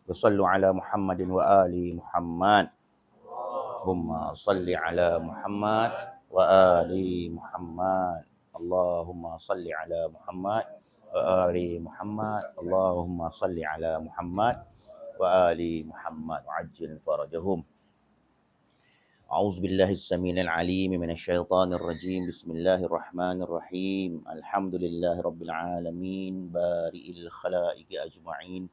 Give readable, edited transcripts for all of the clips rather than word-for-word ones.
وصلوا على محمد وآل محمد. اللهم صل على محمد وآل محمد. اللهم صل على محمد وآل محمد. اللهم صل على محمد وآل محمد وعجل فرجهم. أعوذ بالله السميع العليم من الشيطان الرجيم. بسم الله الرحمن الرحيم. الحمد لله رب العالمين بارئ الخلائق أجمعين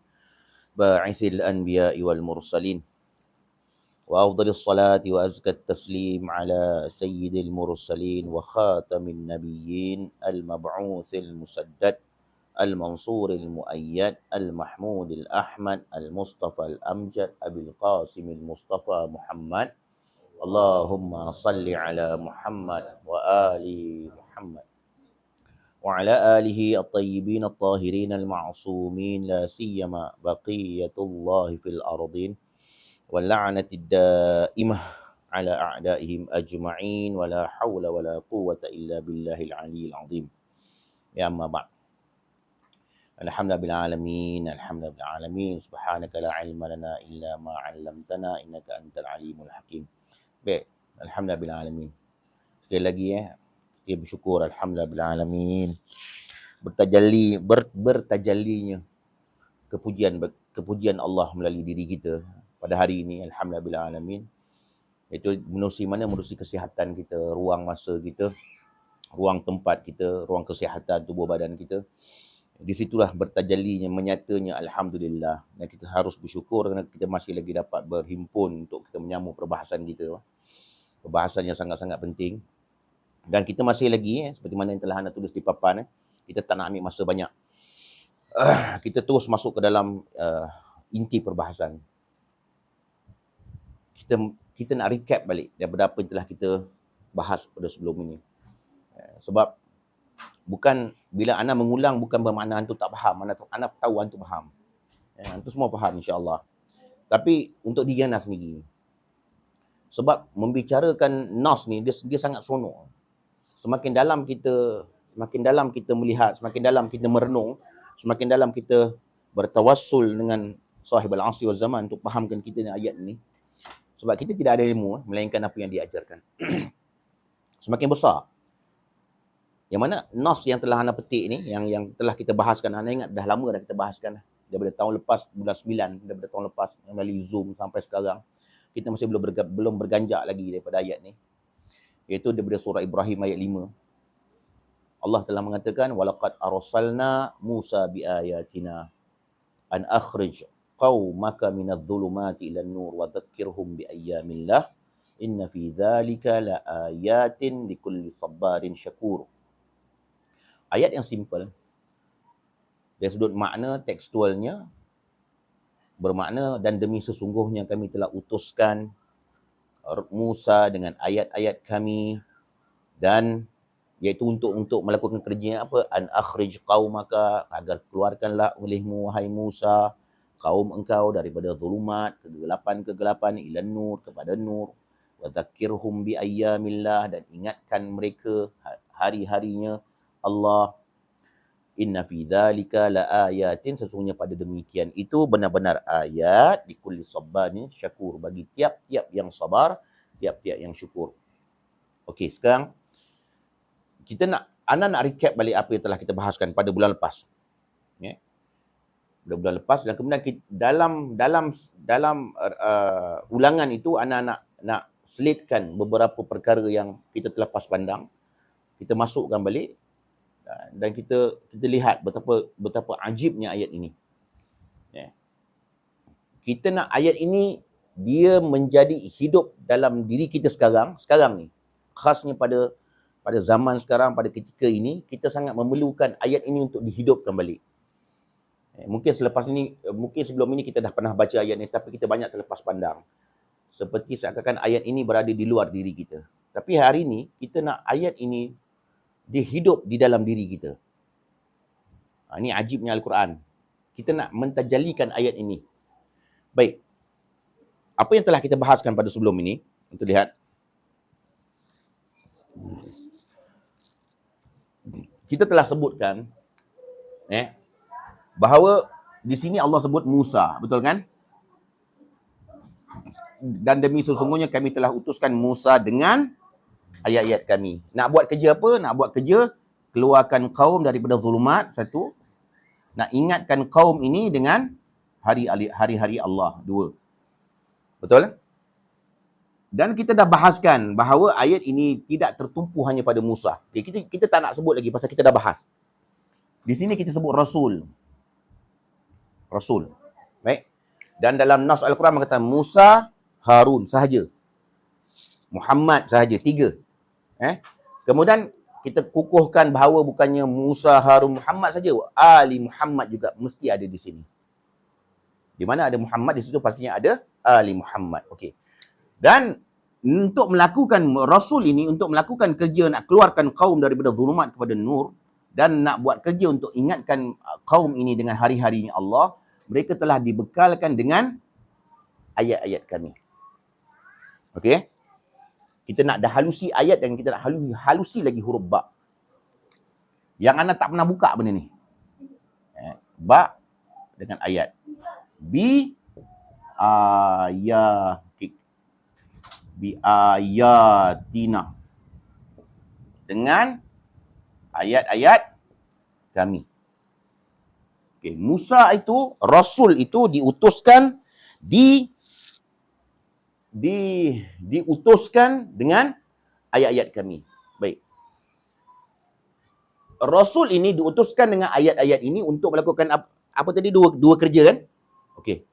باعث الأنبياء والمرسلين، وأفضل الصلاة وأزكى التسليم على سيد المرسلين وخاتم النبيين المبعوث المسدد المنصور المؤيد المحمود الأحمد المصطفى الأمجد أبي القاسم المصطفى محمد. اللهم صل على محمد وآل محمد وعلى آله الطيبين الطاهرين المعصومين، لا سيما بقية الله في الأرضين، واللعنة الدائمة على أعدائهم أجمعين، ولا حول ولا قوة إلا بالله العلي العظيم. يا أما بعد. الحمد لله العالمين، الحمد لله العالمين. سبحانك لا علم لنا إلا ما علمتنا إنك أنت العليم الحكيم. Baik, alhamdulillah alamin. Sekali lagi kita bersyukur alhamdulillah alamin. Bertajallinya kepujian Allah melalui diri kita pada hari ini, alhamdulillah alamin. Iaitu menerusi mana? Menerusi kesihatan kita, ruang masa kita, ruang tempat kita, ruang kesihatan tubuh badan kita. Di situlah bertajallinya, menyatanya alhamdulillah. Dan kita harus bersyukur kerana kita masih lagi dapat berhimpun untuk kita menyambung perbahasan kita. Perbahasan yang sangat-sangat penting. Dan kita masih lagi, seperti mana yang telah anda tulis di papan, kita tak nak ambil masa banyak. Kita terus masuk ke dalam inti perbahasan. Kita nak recap balik daripada apa yang telah kita bahas pada sebelum ini. Sebab bukan bila anda mengulang bukan bermakna antum tak faham, anda tahu antum faham. Antum semua faham insya-Allah. Tapi untuk diri anda sendiri. Sebab membicarakan nas ni dia sangat seronok. Semakin dalam kita melihat, semakin dalam kita merenung, semakin dalam kita bertawassul dengan sahibul asri wal zaman untuk fahamkan kita ni ayat ni. Sebab kita tidak ada ilmu melainkan apa yang diajarkan. Semakin besar. Yang mana nas yang telah anda petik ni, yang telah kita bahaskan, anda ingat dah lama dah kita bahaskan. Daripada tahun lepas, bulan 9, daripada tahun lepas, melalui Zoom sampai sekarang. Kita masih belum berganjak lagi daripada ayat ni. Iaitu daripada surah Ibrahim ayat 5. Allah telah mengatakan, walaqad arsalna Musa biayatina an akhrij qaumaka minadh-dhulumati ilan nur wa dhakkirhum biayyamillah inna fi dhalika laayatin likulli sabarin syakur. Ayat yang simple dari sudut makna tekstualnya bermakna, dan demi sesungguhnya kami telah utuskan Musa dengan ayat-ayat kami, dan iaitu untuk melakukan kerja apa? An akhrij qaumaka, agar keluarkanlah olehmu wahai Musa kaum engkau daripada zulumat, kegelapan ilan nur, kepada nur, wa dzakkirhum bi ayyamillah, dan ingatkan mereka hari-harinya Allah. Inna fi dzalika laayatin, sesungguhnya pada demikian itu benar-benar ayat di kulli sabarin syakur, bagi tiap-tiap yang sabar, tiap-tiap yang syukur. Okey, sekarang anda nak recap balik apa yang telah kita bahaskan pada bulan lepas. Pada bulan lepas, dan kemudian kita, dalam ulangan itu anda nak selitkan beberapa perkara yang kita terlepas pandang. Kita masukkan balik dan kita lihat betapa ajibnya ayat ini. Kita nak ayat ini dia menjadi hidup dalam diri kita sekarang ni. Khasnya pada zaman sekarang, pada ketika ini, kita sangat memerlukan ayat ini untuk dihidupkan balik. Mungkin sebelum ini kita dah pernah baca ayat ini, tapi kita banyak terlepas pandang. Seperti seakan-akan ayat ini berada di luar diri kita. Tapi hari ini, kita nak ayat ini dia hidup di dalam diri kita. Ini ajibnya Al-Quran. Kita nak mentajalikan ayat ini. Baik. Apa yang telah kita bahaskan pada sebelum ini, untuk lihat. Kita telah sebutkan bahawa di sini Allah sebut Musa, betul kan? dan demi sesungguhnya kami telah utuskan Musa dengan ayat-ayat kami. Nak buat kerja apa? Nak buat kerja keluarkan kaum daripada zulumat, satu. Nak ingatkan kaum ini dengan hari-hari Allah, dua. Betul? Dan kita dah bahaskan bahawa ayat ini tidak tertumpu hanya pada Musa. Okay, kita tak nak sebut lagi pasal kita dah bahas. Di sini kita sebut Rasul. Rasul. Baik. Dan dalam nas Al-Quran berkata Musa, Harun sahaja. Muhammad sahaja, tiga. Kemudian kita kukuhkan bahawa bukannya Musa, Harun, Muhammad saja. Ali Muhammad juga mesti ada di sini. Di mana ada Muhammad, di situ pastinya ada Ali Muhammad. Okey. Dan untuk melakukan Rasul ini, untuk melakukan kerja nak keluarkan kaum daripada zulumat kepada nur dan nak buat kerja untuk ingatkan kaum ini dengan hari-harinya Allah, mereka telah dibekalkan dengan ayat-ayat kami. Okey? Kita nak dah halusi ayat dan kita nak halusi lagi huruf ba. Yang anda tak pernah buka benda ni. Ba dengan ayat. Bi ayatina, dengan ayat-ayat kami. Okay. Musa itu, Rasul itu diutuskan diutuskan dengan ayat-ayat kami. Baik. Rasul ini diutuskan dengan ayat-ayat ini untuk melakukan apa tadi, dua kerja kan? Okey.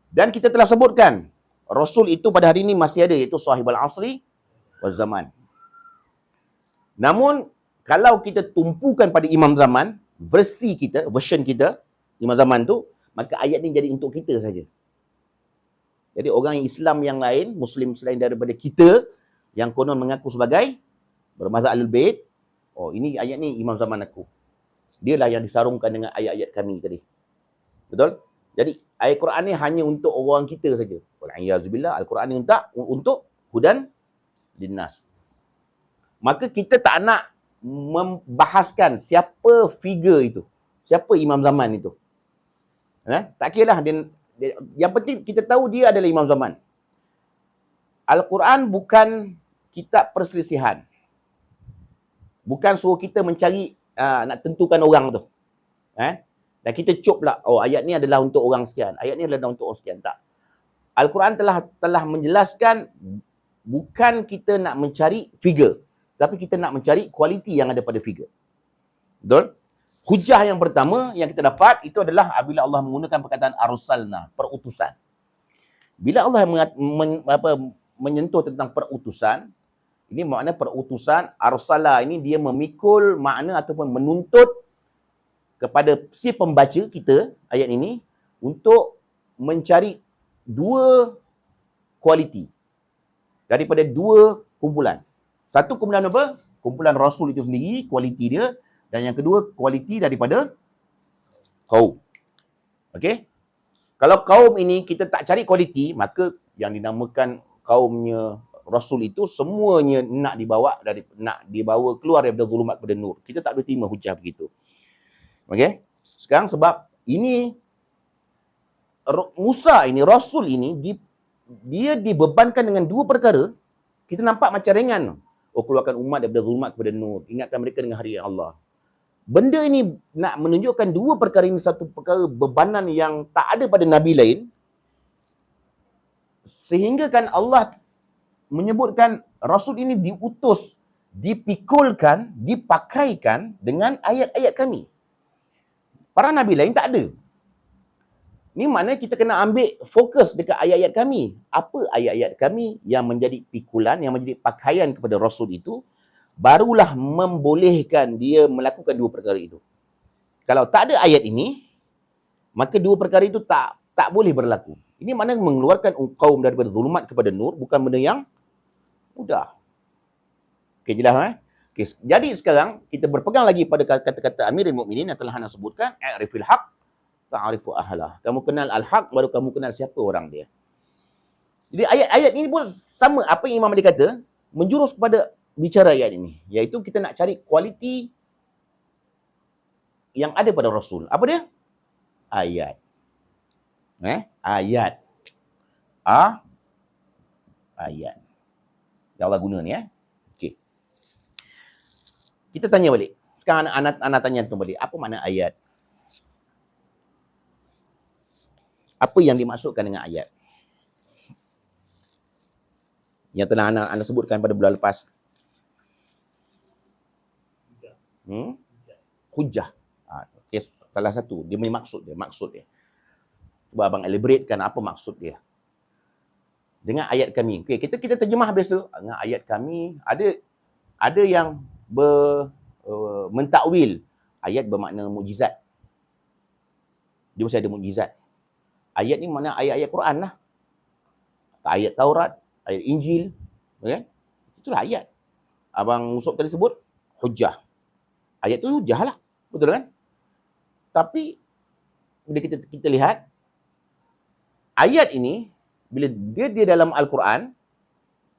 Dan kita telah sebutkan Rasul itu pada hari ini masih ada, iaitu sahibul asri wal zaman. Namun kalau kita tumpukan pada imam zaman, version kita imam zaman tu, maka ayat ni jadi untuk kita saja. Jadi orang Islam yang lain, Muslim selain daripada kita yang konon mengaku sebagai bermazhab Ahlul Bait, oh ini ayat ni imam zaman aku. Dialah yang disarungkan dengan ayat-ayat kami tadi. Betul? Jadi ayat Quran ni hanya untuk orang kita saja. Wal'iyyazubillah, Al-Quran ni untuk hudan linnas. Maka kita tak nak membahaskan siapa figure itu. Siapa imam zaman itu. Tak kira lah. Yang penting kita tahu dia adalah imam zaman. Al-Quran bukan kitab perselisihan. Bukan suruh kita mencari, nak tentukan orang tu. Dan kita cop lah, oh ayat ni adalah untuk orang sekian, ayat ni adalah untuk orang sekian. Tak. Al-Quran telah menjelaskan bukan kita nak mencari figure, tapi kita nak mencari kualiti yang ada pada figure. Betul? Hujah yang pertama yang kita dapat itu adalah apabila Allah menggunakan perkataan arsalna, perutusan. Bila Allah menyentuh tentang perutusan, ini makna perutusan, arsala ini dia memikul makna ataupun menuntut kepada si pembaca kita ayat ini untuk mencari dua kualiti daripada dua kumpulan. Satu kumpulan apa? Kumpulan Rasul itu sendiri, kualiti dia. Dan yang kedua, kualiti daripada kaum. Okey? Kalau kaum ini kita tak cari kualiti, maka yang dinamakan kaumnya Rasul itu semuanya nak dibawa keluar daripada zulumat kepada nur. Kita tak boleh terima hujah begitu. Okey? Sekarang sebab ini Musa ini, Rasul ini, dia dibebankan dengan dua perkara, kita nampak macam ringan. Oh, keluarkan umat daripada zulumat kepada nur. Ingatkan mereka dengan hari Allah. Benda ini nak menunjukkan dua perkara ini, satu perkara bebanan yang tak ada pada Nabi lain, sehingga kan Allah menyebutkan Rasul ini diutus, dipikulkan, dipakaikan dengan ayat-ayat kami. Para Nabi lain tak ada. Ini maknanya kita kena ambil fokus dekat ayat-ayat kami. Apa ayat-ayat kami yang menjadi pikulan, yang menjadi pakaian kepada Rasul itu, barulah membolehkan dia melakukan dua perkara itu. Kalau tak ada ayat ini, maka dua perkara itu tak boleh berlaku. Ini maknanya mengeluarkan kaum daripada zulumat kepada nur, bukan benda yang mudah. Okey, jelas Okay, jadi sekarang kita berpegang lagi pada kata-kata Amirul Mukminin yang telah anda sebutkan, i'rifil haq ta'rifu ahlah. Kamu kenal al-haq, baru kamu kenal siapa orang dia. Jadi ayat-ayat ini pun sama apa yang Imam Ali kata, menjurus kepada bicara ayat ini, iaitu kita nak cari kualiti yang ada pada Rasul. Apa dia? Ayat. Ayat. ayat. Yang Allah guna ni Okey. Kita tanya balik. Sekarang anak tanya tu balik. Apa makna ayat? Apa yang dimaksudkan dengan ayat? Yang telah anak sebutkan pada bulan lepas. Hujah. Okay, salah satu. Dia punya maksud dia. Cuba abang elaboratekan apa maksud dia. Dengan ayat kami. Okay, kita terjemah biasa. Dengan ayat kami, ada yang mentakwil ayat bermakna mukjizat. Dia mesti ada mukjizat. Ayat ni mana ayat-ayat Quran lah. Ayat Taurat, ayat Injil. Okay? Itulah ayat. Abang Musuh tadi sebut, hujah. Ayat tu hujah lah. Betul kan? Tapi, bila kita lihat, ayat ini, bila dia dalam Al-Quran,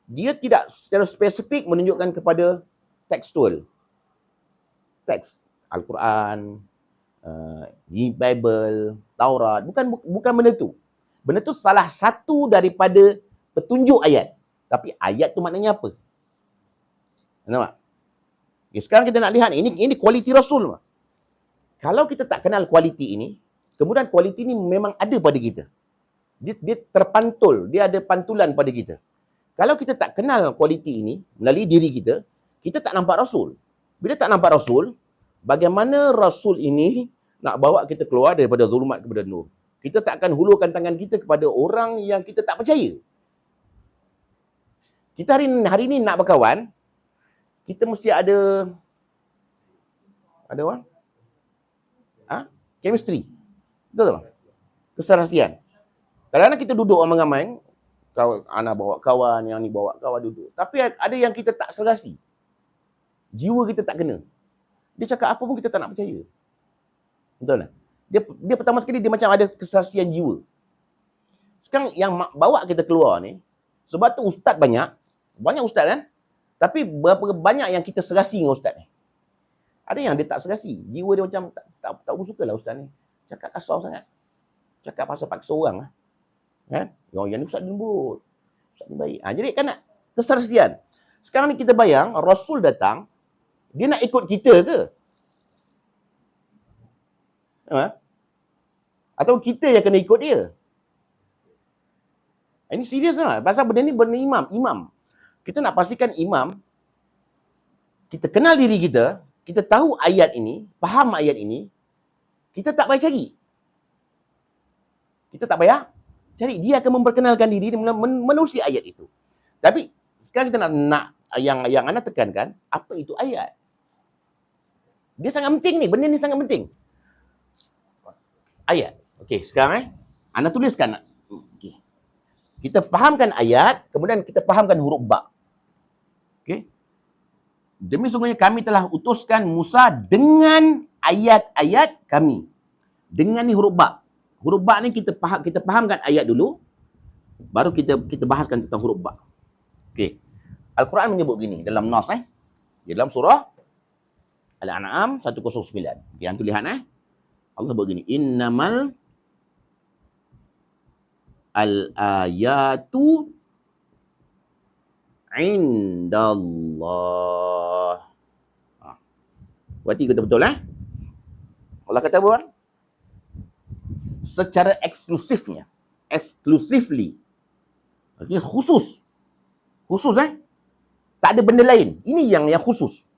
dia tidak secara spesifik menunjukkan kepada tekstual. Teks. Al-Quran, Bible, Taurat, bukan benda tu. Benda tu salah satu daripada petunjuk ayat. Tapi ayat tu maknanya apa? Nampak? Okay, sekarang kita nak lihat ini kualiti Rasul. Kalau kita tak kenal kualiti ini, kemudian kualiti ini memang ada pada kita. Dia terpantul, dia ada pantulan pada kita. Kalau kita tak kenal kualiti ini melalui diri kita, kita tak nampak Rasul. Bila tak nampak Rasul, bagaimana Rasul ini nak bawa kita keluar daripada zulumat kepada nur? Kita tak akan hulurkan tangan kita kepada orang yang kita tak percaya. Kita hari ini nak berkawan, kita mesti ada apa? Chemistry. Betul tak? Keserasian. Kadang-kadang kita duduk ramai-ramai, anak bawa kawan, yang ni bawa kawan duduk. Tapi ada yang kita tak serasi. Jiwa kita tak kena. Dia cakap apa pun kita tak nak percaya. Betul tak? Dia pertama sekali dia macam ada keserasian jiwa. Sekarang yang bawa kita keluar ni, sebab tu ustaz banyak ustaz kan? Tapi berapa banyak yang kita serasi dengan ustaz ni? Ada yang dia tak serasi. Jiwa dia macam tak suka lah ustaz ni. Cakap kasar sangat. Cakap pasal paksa orang lah. Kan? Yang ni ustaz lembut. Ustaz ni baik. Jadi kan nak keserasian. Sekarang ni kita bayang, Rasul datang, dia nak ikut kita ke? Atau kita yang kena ikut dia? Ini serius lah. Pasal benda ni benda imam. Kita nak pastikan imam, kita kenal diri kita, kita tahu ayat ini, faham ayat ini, kita tak payah cari. Kita tak payah cari. Dia akan memperkenalkan diri, menerusi ayat itu. Tapi, sekarang kita nak yang anda tekankan, apa itu ayat? Dia sangat penting ni. Benda ni sangat penting. Ayat. Okey, sekarang anda tuliskan. Okey. Kita fahamkan ayat, kemudian kita fahamkan huruf ba. Okey. Demi sungguhnya kami telah utuskan Musa dengan ayat-ayat kami. Dengan ni huruf ba. Huruf ba ni kita fahamkan ayat dulu, baru kita bahaskan tentang huruf ba. Okey. Al-Quran menyebut begini dalam Nas di dalam surah Al-An'am 109. Okey, antum lihat Allah sebut begini, innamal al-ayatu indallah. Berarti betul-betul Allah kata apa? Secara eksklusifnya. Exclusively. Maksudnya khusus. Khusus tak ada benda lain. Ini yang khusus.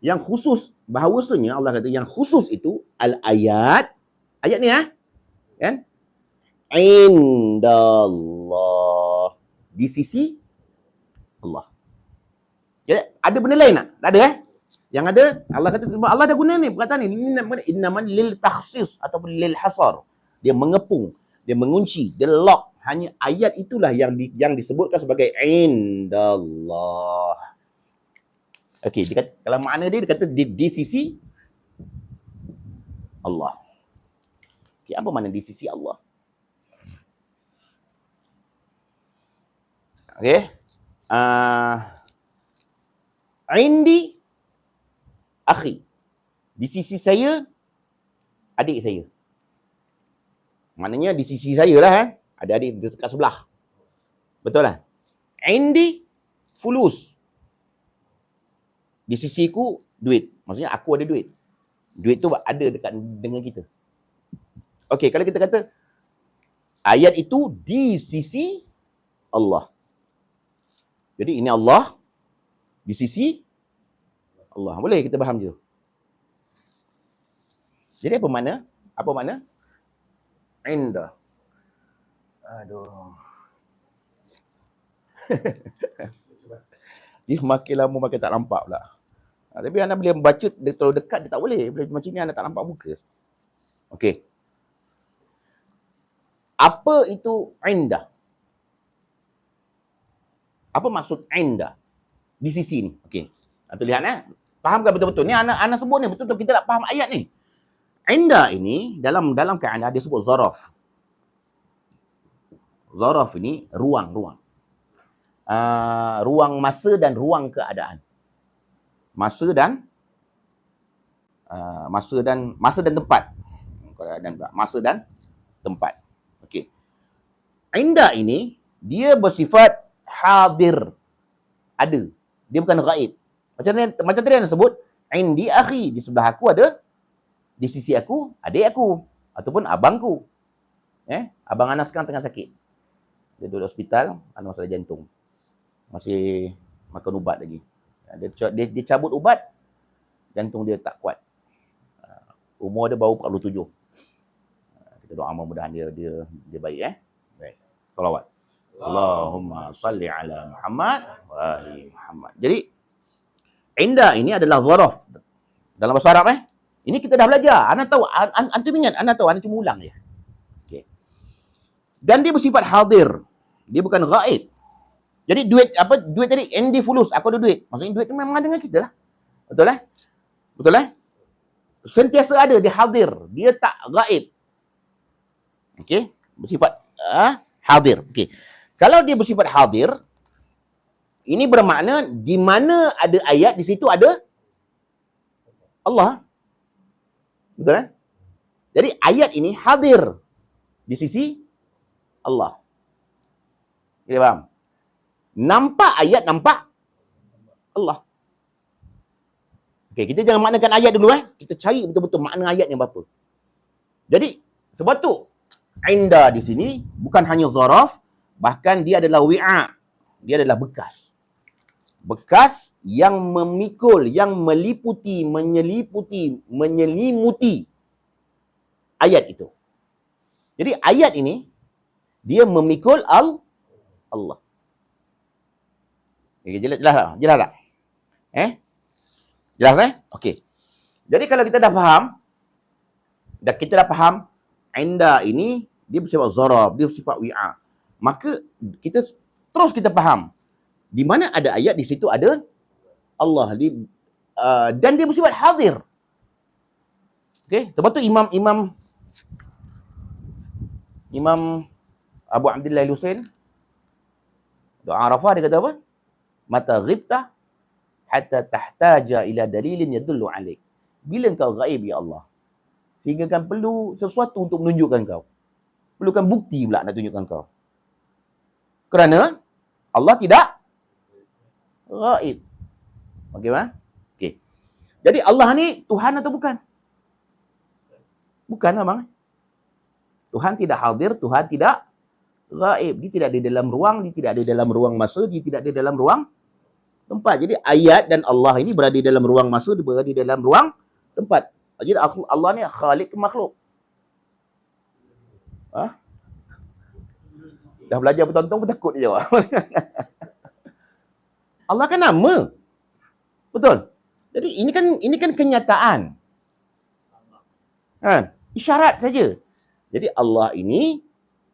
Yang khusus, bahawasanya Allah kata yang khusus itu al-ayat. Ayat ni kan? Indallah. Di sisi Allah. Ya, ada benda lain tak? Tak ada Yang ada, Allah kata, Allah dah guna ni perkataan ni. Innaman lil takhsis ataupun lil hasar. Dia mengepung, dia mengunci, dia lock. Hanya ayat itulah yang disebutkan sebagai indallah. Okey, dia kata, kalau makna dia kata di sisi Allah. Okey, apa makna di sisi Allah? Okey. Indi akhi. Di sisi saya adik saya. Maknanya di sisi saya lah ada adik dekat sebelah. Betul lah? Indi fulus. Di sisiku duit. Maksudnya aku ada duit. Duit tu ada dekat dengan kita. Okey, kalau kita kata ayat itu di sisi Allah. Jadi ini Allah di sisi Allah. Boleh kita faham je. Jadi apa makna? Apa makna? Inda. Aduh. Dia makin lama makin tak nampak pula. Tapi anda boleh membaca dia terlalu dekat dia tak boleh. Macam ni anda tak nampak muka. Okey. Apa itu inda? Apa maksud inda? Di sisi ni. Okey. Anda lihat Fahamkan betul-betul. Ni anak sebut ni betul-betul kita nak faham ayat ni. Inda ini dalam kaedah dia sebut zaraf. Zaraf ini ruang. Ruang masa dan ruang keadaan. Masa dan tempat. Masa dan tempat. Okey. Inda ini dia bersifat hadir. Ada. Dia bukan ghaib. Macam tadi anda sebut, indi akhi, di sebelah aku ada, di sisi aku adik aku ataupun abangku. Abang Anas sekarang tengah sakit. Dia duduk hospital, ada masalah jantung. Masih makan ubat lagi. Dia cabut ubat, jantung dia tak kuat. Umur dia baru 47. Kita doa mudah-mudahan dia baik. Baik. Salawat. Allahumma salli ala Muhammad wa ali Muhammad. Jadi inda ini adalah zaraf dalam bahasa Arab. Ini kita dah belajar. Anda tahu, antum ingat, anda tahu, anda cuma ulang je. Okey. Dan dia bersifat hadir. Dia bukan ghaib. Jadi duit tadi? Indi fulus, aku ada duit. Maksudnya duit tu memang ada dengan kita lah. Betul? Sentiasa ada, dia hadir. Dia tak ghaib. Okey? Bersifat hadir. Okey. Kalau dia bersifat hadir, ini bermakna di mana ada ayat, di situ ada Allah. Betul? Jadi ayat ini hadir di sisi Allah. Kita faham? Nampak ayat, nampak Allah. Okey, kita jangan maknakan ayat dulu. Kita cari betul-betul makna ayatnya berapa. Jadi, sebab tu inda di sini bukan hanya zaraf, bahkan dia adalah wi'a. Dia adalah bekas. Bekas yang memikul, yang meliputi, menyelimuti ayat itu. Jadi ayat ini dia memikul Allah. Okay, jelas tak? Jelas? Okey. Jadi kalau kita dah faham, kita dah faham inda ini dia bersifat zaraf, dia bersifat wi'a. Maka kita faham di mana ada ayat, di situ ada Allah. Dan dia bersifat hadir. Okey, sebab tu Imam Abu Abdullah Al-Husain doa Arafah dia kata apa? Mata ghibta hatta tahtaja ila dalilin yadullu alaik. Bila engkau ghaib ya Allah, sehingga kan perlu sesuatu untuk menunjukkan kau. Perlukan bukti pula nak tunjukkan kau. Kerana Allah tidak ghaib. Okey. Jadi Allah ni Tuhan atau bukan? Bukan abang. Tuhan tidak hadir, Tuhan tidak ghaib. Dia tidak ada dalam ruang, dia tidak ada dalam ruang masa, dia tidak ada dalam ruang tempat. Jadi ayat dan Allah ini berada dalam ruang masa, dia berada dalam ruang tempat. Jadi Allah ni khalik makhluk. Dah belajar bertonton pun takut dia jawab. Allah kan nama. Betul? Jadi ini kan kenyataan. Isyarat saja. Jadi Allah ini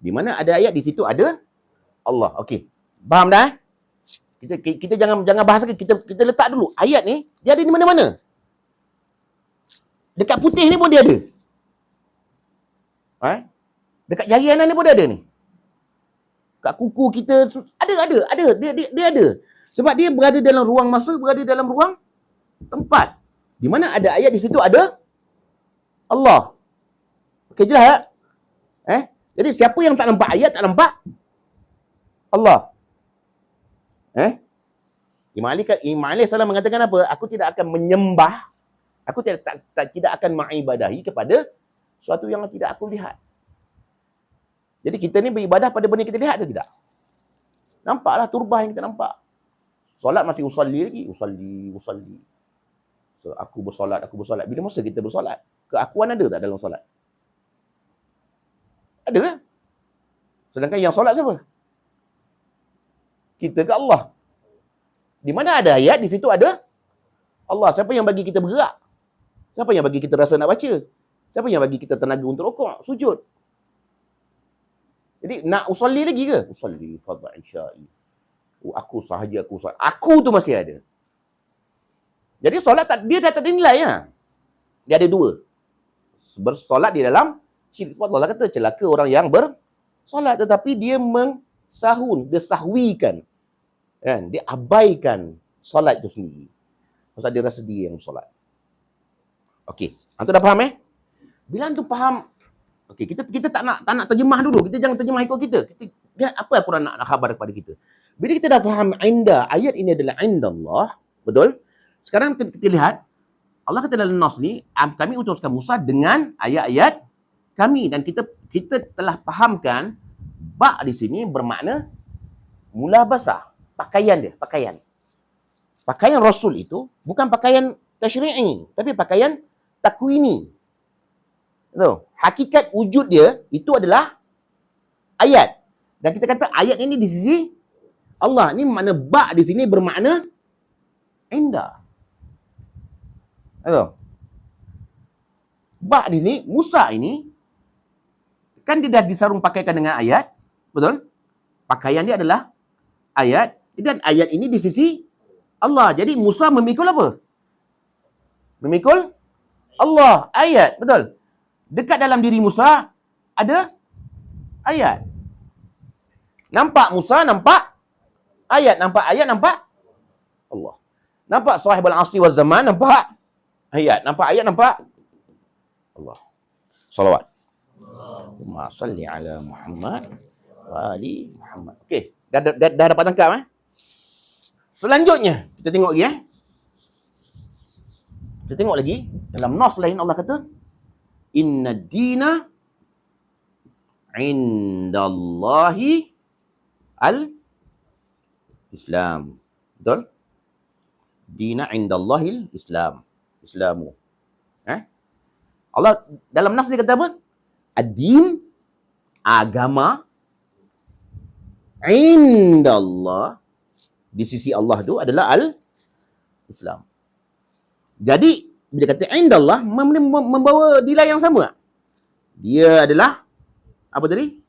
di mana ada ayat, di situ ada Allah. Okey. Faham dah? Kita jangan bahas lagi. Kita letak dulu ayat ni dia ada di mana-mana. Dekat putih ni pun dia ada. Dekat jari anak ni pun dia ada ni. Kat kuku kita ada. Dia ada. Sebab dia berada dalam ruang masa, berada dalam ruang tempat. Di mana ada ayat, di situ ada Allah. Okey, jelas tak? Jadi siapa yang tak nampak ayat, tak nampak Allah. Imam Ali salam mengatakan apa? Aku tidak akan menyembah, aku tidak akan mengibadahi kepada sesuatu yang tidak aku lihat. Jadi kita ni beribadah pada benda yang kita lihat atau tidak? Nampaklah turbah yang kita nampak. Solat masih usalli lagi, usalli. So, aku bersolat. Bila masa kita bersolat? Keakuan ada tak dalam solat? Ada kan? Sedangkan yang solat siapa? Kita ke Allah. Di mana ada ayat, di situ ada Allah. Siapa yang bagi kita bergerak? Siapa yang bagi kita rasa nak baca? Siapa yang bagi kita tenaga untuk rukuk, sujud? Jadi nak usalli lagi ke? Usalli fardhu isya'i. Aku sahaja aku solat. Aku tu masih ada. Jadi solat dia dah tak ada nilai lah. Dia ada dua. Bersolat di dalam syirik. Allah kata celaka orang yang bersolat tetapi dia dia sahwikan. Kan? Dia abaikan solat itu sendiri. Pasal dia rasa dia yang solat. Okey, antum dah faham Bila antum faham, okey, kita tak nak terjemah dulu. Kita jangan terjemah ikut kita. Kita lihat apa Al-Quran nak khabar kepada kita. Bila kita dah faham ayat ini adalah indallah, betul? Sekarang kita lihat Allah kata dalam nas ni, kami utuskan Musa dengan ayat-ayat kami dan kita telah fahamkan ba' di sini bermakna mulabasah, pakaian dia, pakaian. Pakaian Rasul itu bukan pakaian tasyri'i, tapi pakaian takwini. Betul? Hakikat wujud dia itu adalah ayat. Dan kita kata ayat ini di sisi Allah. Ini makna ba' di sini bermakna indah. Betul? Ba' di sini, Musa ini, kan dia dah disarung pakaikan dengan ayat. Betul? Pakaian dia adalah ayat. Dan ayat ini di sisi Allah. Jadi Musa memikul apa? Memikul Allah. Ayat. Betul? Dekat dalam diri Musa ada ayat. Nampak Musa, nampak ayat. Nampak ayat, nampak Allah. Nampak sahibul asri wal zaman, nampak ayat. Nampak ayat, nampak Allah. Salawat. Allahumma salli ala Muhammad wa ali Muhammad. Okey, dah dapat tangkap Selanjutnya, kita tengok lagi Kita tengok lagi dalam nas lain Allah kata inna dina indallahi al-Islam. Betul? Dina indallahil Islam. Islamu. Allah dalam nas ni kata apa? Ad-din, agama, indallah, di sisi Allah tu adalah al-Islam. Jadi, bila kata indallah, membawa nilai yang sama. Dia adalah, apa tadi?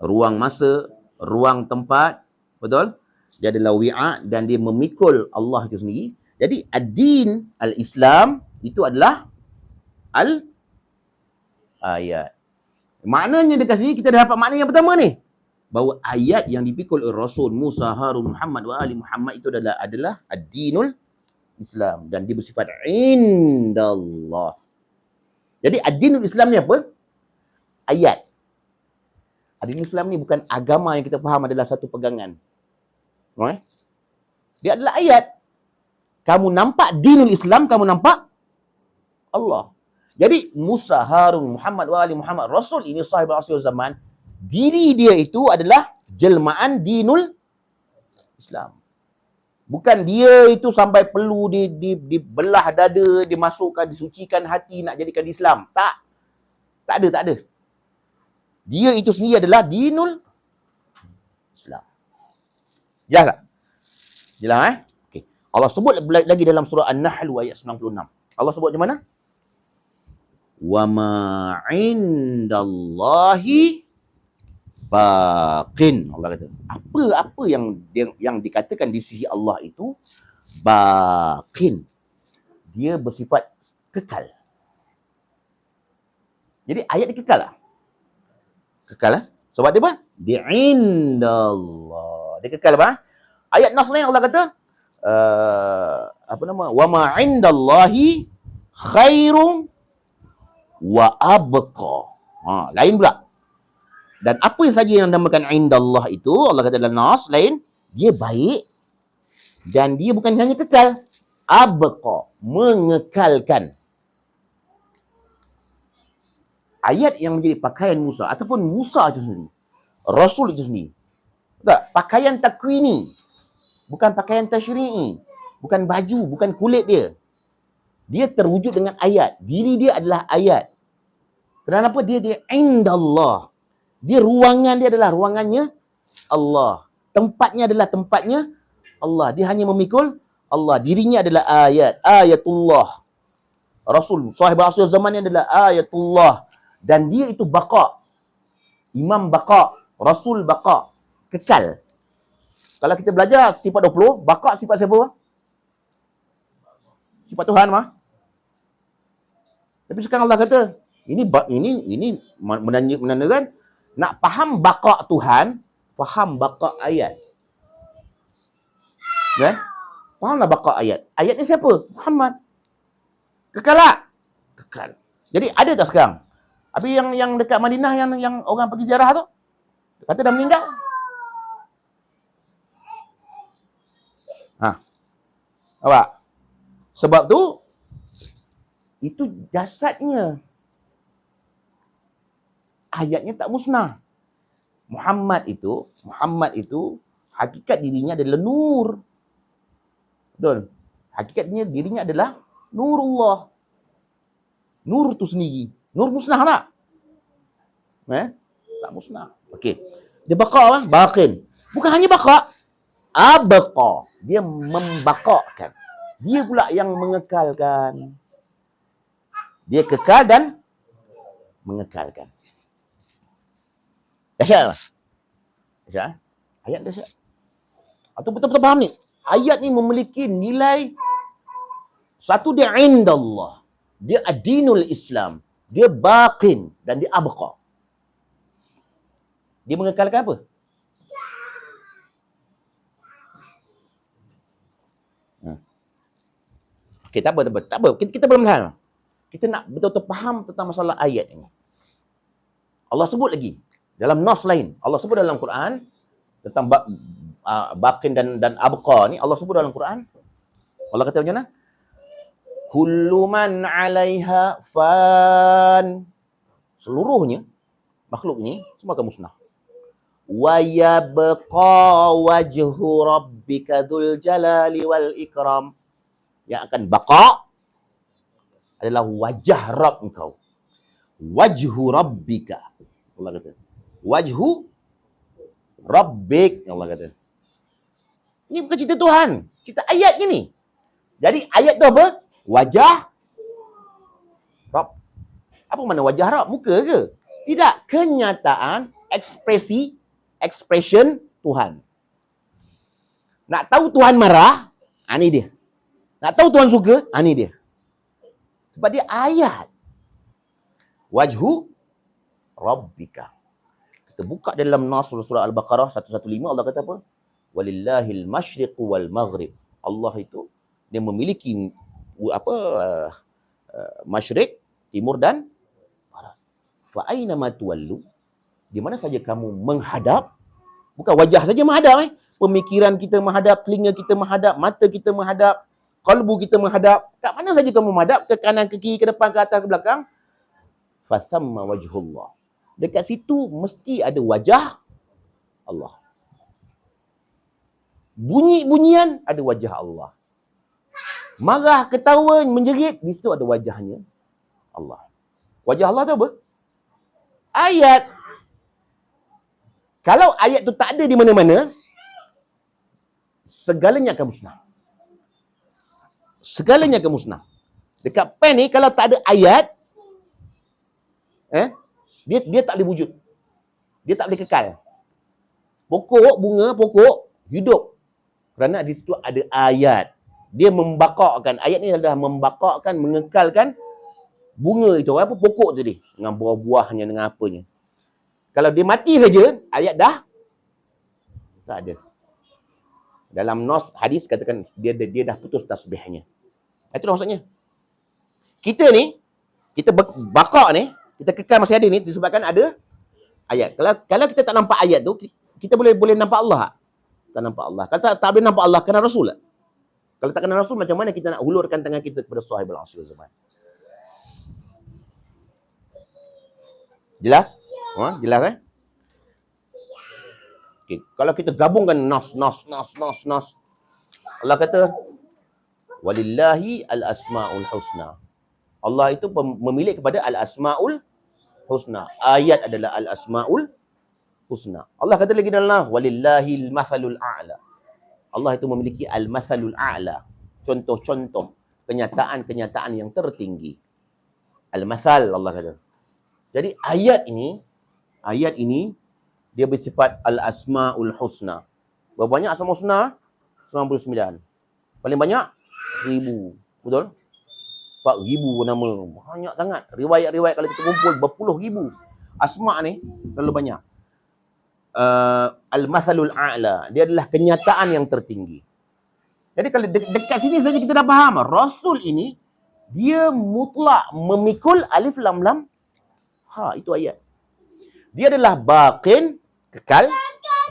Ruang masa, ruang tempat, betul? Dia adalah wi'a dan dia memikul Allah itu sendiri. Jadi, ad-din, al-Islam, itu adalah al-ayat. Maknanya dekat sini kita dah dapat makna yang pertama ni. Bahawa ayat yang dipikul oleh Rasul Musa, Harun, Muhammad wa ali Muhammad itu adalah ad-dinul Islam. Dan dia bersifat indallah. Jadi ad-dinul Islam ni apa? Ayat. Ad-dinul Islam ni bukan agama yang kita faham adalah satu pegangan. Dia adalah ayat. Kamu nampak dinul Islam, kamu nampak Allah. Jadi Musa, Harun, Muhammad wa ali Muhammad, Rasul ini sahibul asri zaman, diri dia itu adalah jelmaan dinul Islam. Bukan dia itu sampai perlu dibelah dada, dimasukkan, disucikan hati nak jadikan Islam. Tak ada. Dia itu sendiri adalah dinul Islam. Jelas tak? Jelas Okey. Allah sebut lagi dalam surah An-Nahl ayat 96. Allah sebut di mana? Wa ma 'indallahi baqin. Allah kata, apa yang dikatakan di sisi Allah itu baqin. Dia bersifat kekal. Jadi ayat dia kekal lah. Kekal lah. Sebab dia apa? Dia indallah. Dia kekal apa? Ayat nas lain Allah kata wa ma 'indallahi khairum wa abqa. Lain pula. Dan apa saja yang dinamakan indallah itu, Allah kata dalam nas lain, Dia baik dan dia bukan hanya kekal, abqa, mengekalkan. Ayat yang menjadi pakaian Musa ataupun Musa itu sendiri, Rasul itu sendiri. Tak, pakaian takwini, bukan pakaian tasyri'i, bukan baju, bukan kulit dia. Dia terwujud dengan ayat. Diri dia adalah ayat. Kenapa? Dia indallah. Dia ruangan dia adalah ruangannya Allah. Tempatnya adalah tempatnya Allah. Dia hanya memikul Allah. Dirinya adalah ayat. Ayatullah. Rasul, sahib akhir zamannya adalah ayatullah. Dan dia itu baqa. Imam baqa. Rasul baqa. Kekal. Kalau kita belajar sifat 20, baqa sifat siapa? Sifat Tuhan mah. Tapi sekarang Allah kata, ini menandakan nak faham baqa Tuhan, faham baqa ayat. Kan? Fahamlah baqa ayat. Ayat ni siapa? Muhammad. Kekal tak? Kekal. Jadi ada tak sekarang? Habis yang dekat Madinah yang orang pergi ziarah tu, kata dah meninggal. Nampak? Sebab tu itu jasadnya. Ayatnya tak musnah. Muhammad itu hakikat dirinya adalah nur. Betul? Hakikat dirinya adalah nurullah. Nur tu sendiri. Nur musnah tak? Tak musnah. Okey. Dia baqa, baqin. Bukan hanya baqa, abqa. Dia membaqakan. Dia pula yang mengekalkan. Dia kekal dan mengekalkan. Dahsyat tak? Dahsyat? Ayat dahsyat. Atau betul-betul faham ni? Ayat ni memiliki nilai satu, dia indallah. Dia ad-dinul Islam. Dia baqin dan dia abqa. Dia mengekalkan apa? Okey, tak apa. Kita belum hal. Kita nak betul-betul faham tentang masalah ayat ini. Allah sebut lagi dalam nas lain. Allah sebut dalam Quran tentang baqin dan abqa ni. Allah sebut dalam Quran. Allah kata macam mana? Kullu man 'alaiha fan. Seluruhnya makhluk ni semua akan musnah. Wa yabqa wajhu rabbika dzul jalali wal ikram. Yang akan baqa adalah wajah Rabb engkau. Wajhu rabbika. Allah kata. Wajhu rabbik. Allah kata. Ini bukan cerita Tuhan. Cerita ayat ni. Jadi ayat tu apa? Wajah Rabb. Apa makna wajah Rabb? Muka ke? Tidak. Kenyataan, expression Tuhan. Nak tahu Tuhan marah? Ini dia. Nak tahu Tuhan suka? Ini dia. Sebab dia ayat. Wajhu Rabbika. Kita buka dalam nas surah Al-Baqarah 115, Allah kata apa? Walillahil masyriqu wal maghrib. Allah itu dia memiliki masyriq, timur dan barat. Fa aina ma tuwallu, di mana saja kamu menghadap, bukan wajah saja menghadap, pemikiran kita menghadap, telinga kita menghadap, mata kita menghadap, kalbu kita menghadap, kat mana saja kamu menghadap, ke kanan, ke kiri, ke depan, ke atas, ke belakang, fa thamma wajhullah. Dekat situ mesti ada wajah Allah. Bunyi-bunyian ada wajah Allah. Marah, ketawa, menjerit, di situ ada wajahnya Allah. Wajah Allah tu apa? Ayat. Kalau ayat tu tak ada di mana-mana, segalanya akan musnah. Segalanya akan musnah. Dekat pen ni, kalau tak ada ayat, dia tak boleh wujud. Dia tak boleh kekal. Pokok, bunga, pokok, hidup. Kerana di situ ada ayat. Dia membaqakan. Ayat ni adalah membaqakan, mengekalkan bunga itu. Apa? Pokok tadi. Dengan buah-buahnya, dengan apanya. Kalau dia mati saja, ayat dah tak ada. Dalam nas hadis katakan dia dah putus tasbihnya. Itulah maksudnya. Kita ni, kita baqa ni, kita kekal masih ada ni disebabkan ada ayat. Kalau kita tak nampak ayat tu, kita boleh nampak Allah tak? Tak nampak Allah. Kata tak boleh nampak Allah, kena Rasul lah. Kalau tak kena Rasul, macam mana kita nak hulurkan tangan kita kepada sahibul asr zaman? Jelas? Jelas kan? Okay. Kalau kita gabungkan nas. Allah kata, walillahi al-asma'ul husna. Allah itu memilih kepada al-asma'ul husna. Ayat adalah al-asma'ul husna. Allah kata lagi dalam walillahil mathalul a'la. Allah itu memiliki al-mathalul a'la. Contoh-contoh, kenyataan-kenyataan yang tertinggi. Al-mathal, Allah kata. Jadi ayat ini dia bersifat al-asma'ul husna. Berapa banyak asma husna? 99. Paling banyak 1000. Betul? 4,000 nama. Banyak sangat. Riwayat-riwayat kalau kita kumpul berpuluh ribu. Asma ni terlalu banyak. Al-mathalul a'la. Dia adalah kenyataan yang tertinggi. Jadi kalau dekat sini saja kita dah faham. Rasul ini, dia mutlak memikul alif lam lam ha. Itu ayat. Dia adalah baqin, kekal.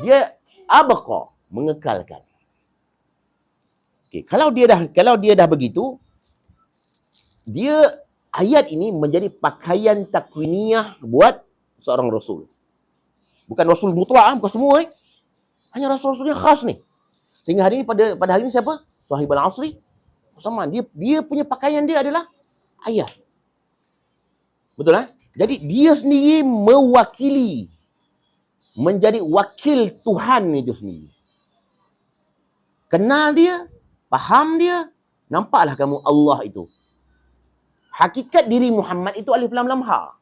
Dia abqa, mengekalkan. Okay. Kalau dia dah begitu, dia ayat ini menjadi pakaian takwiniyah buat seorang Rasul. Bukan Rasul mutlak, bukan semua. Hanya Rasul-Rasul yang khas ni. Sehingga hari ini, pada hari ini siapa? Sahibul Asri. Sama. Dia punya pakaian dia adalah ayat. Betul kan? Jadi dia sendiri mewakili. Menjadi wakil Tuhan itu sendiri. Kenal dia, faham dia, nampaklah kamu Allah itu. Hakikat diri Muhammad itu alif lam lam ha.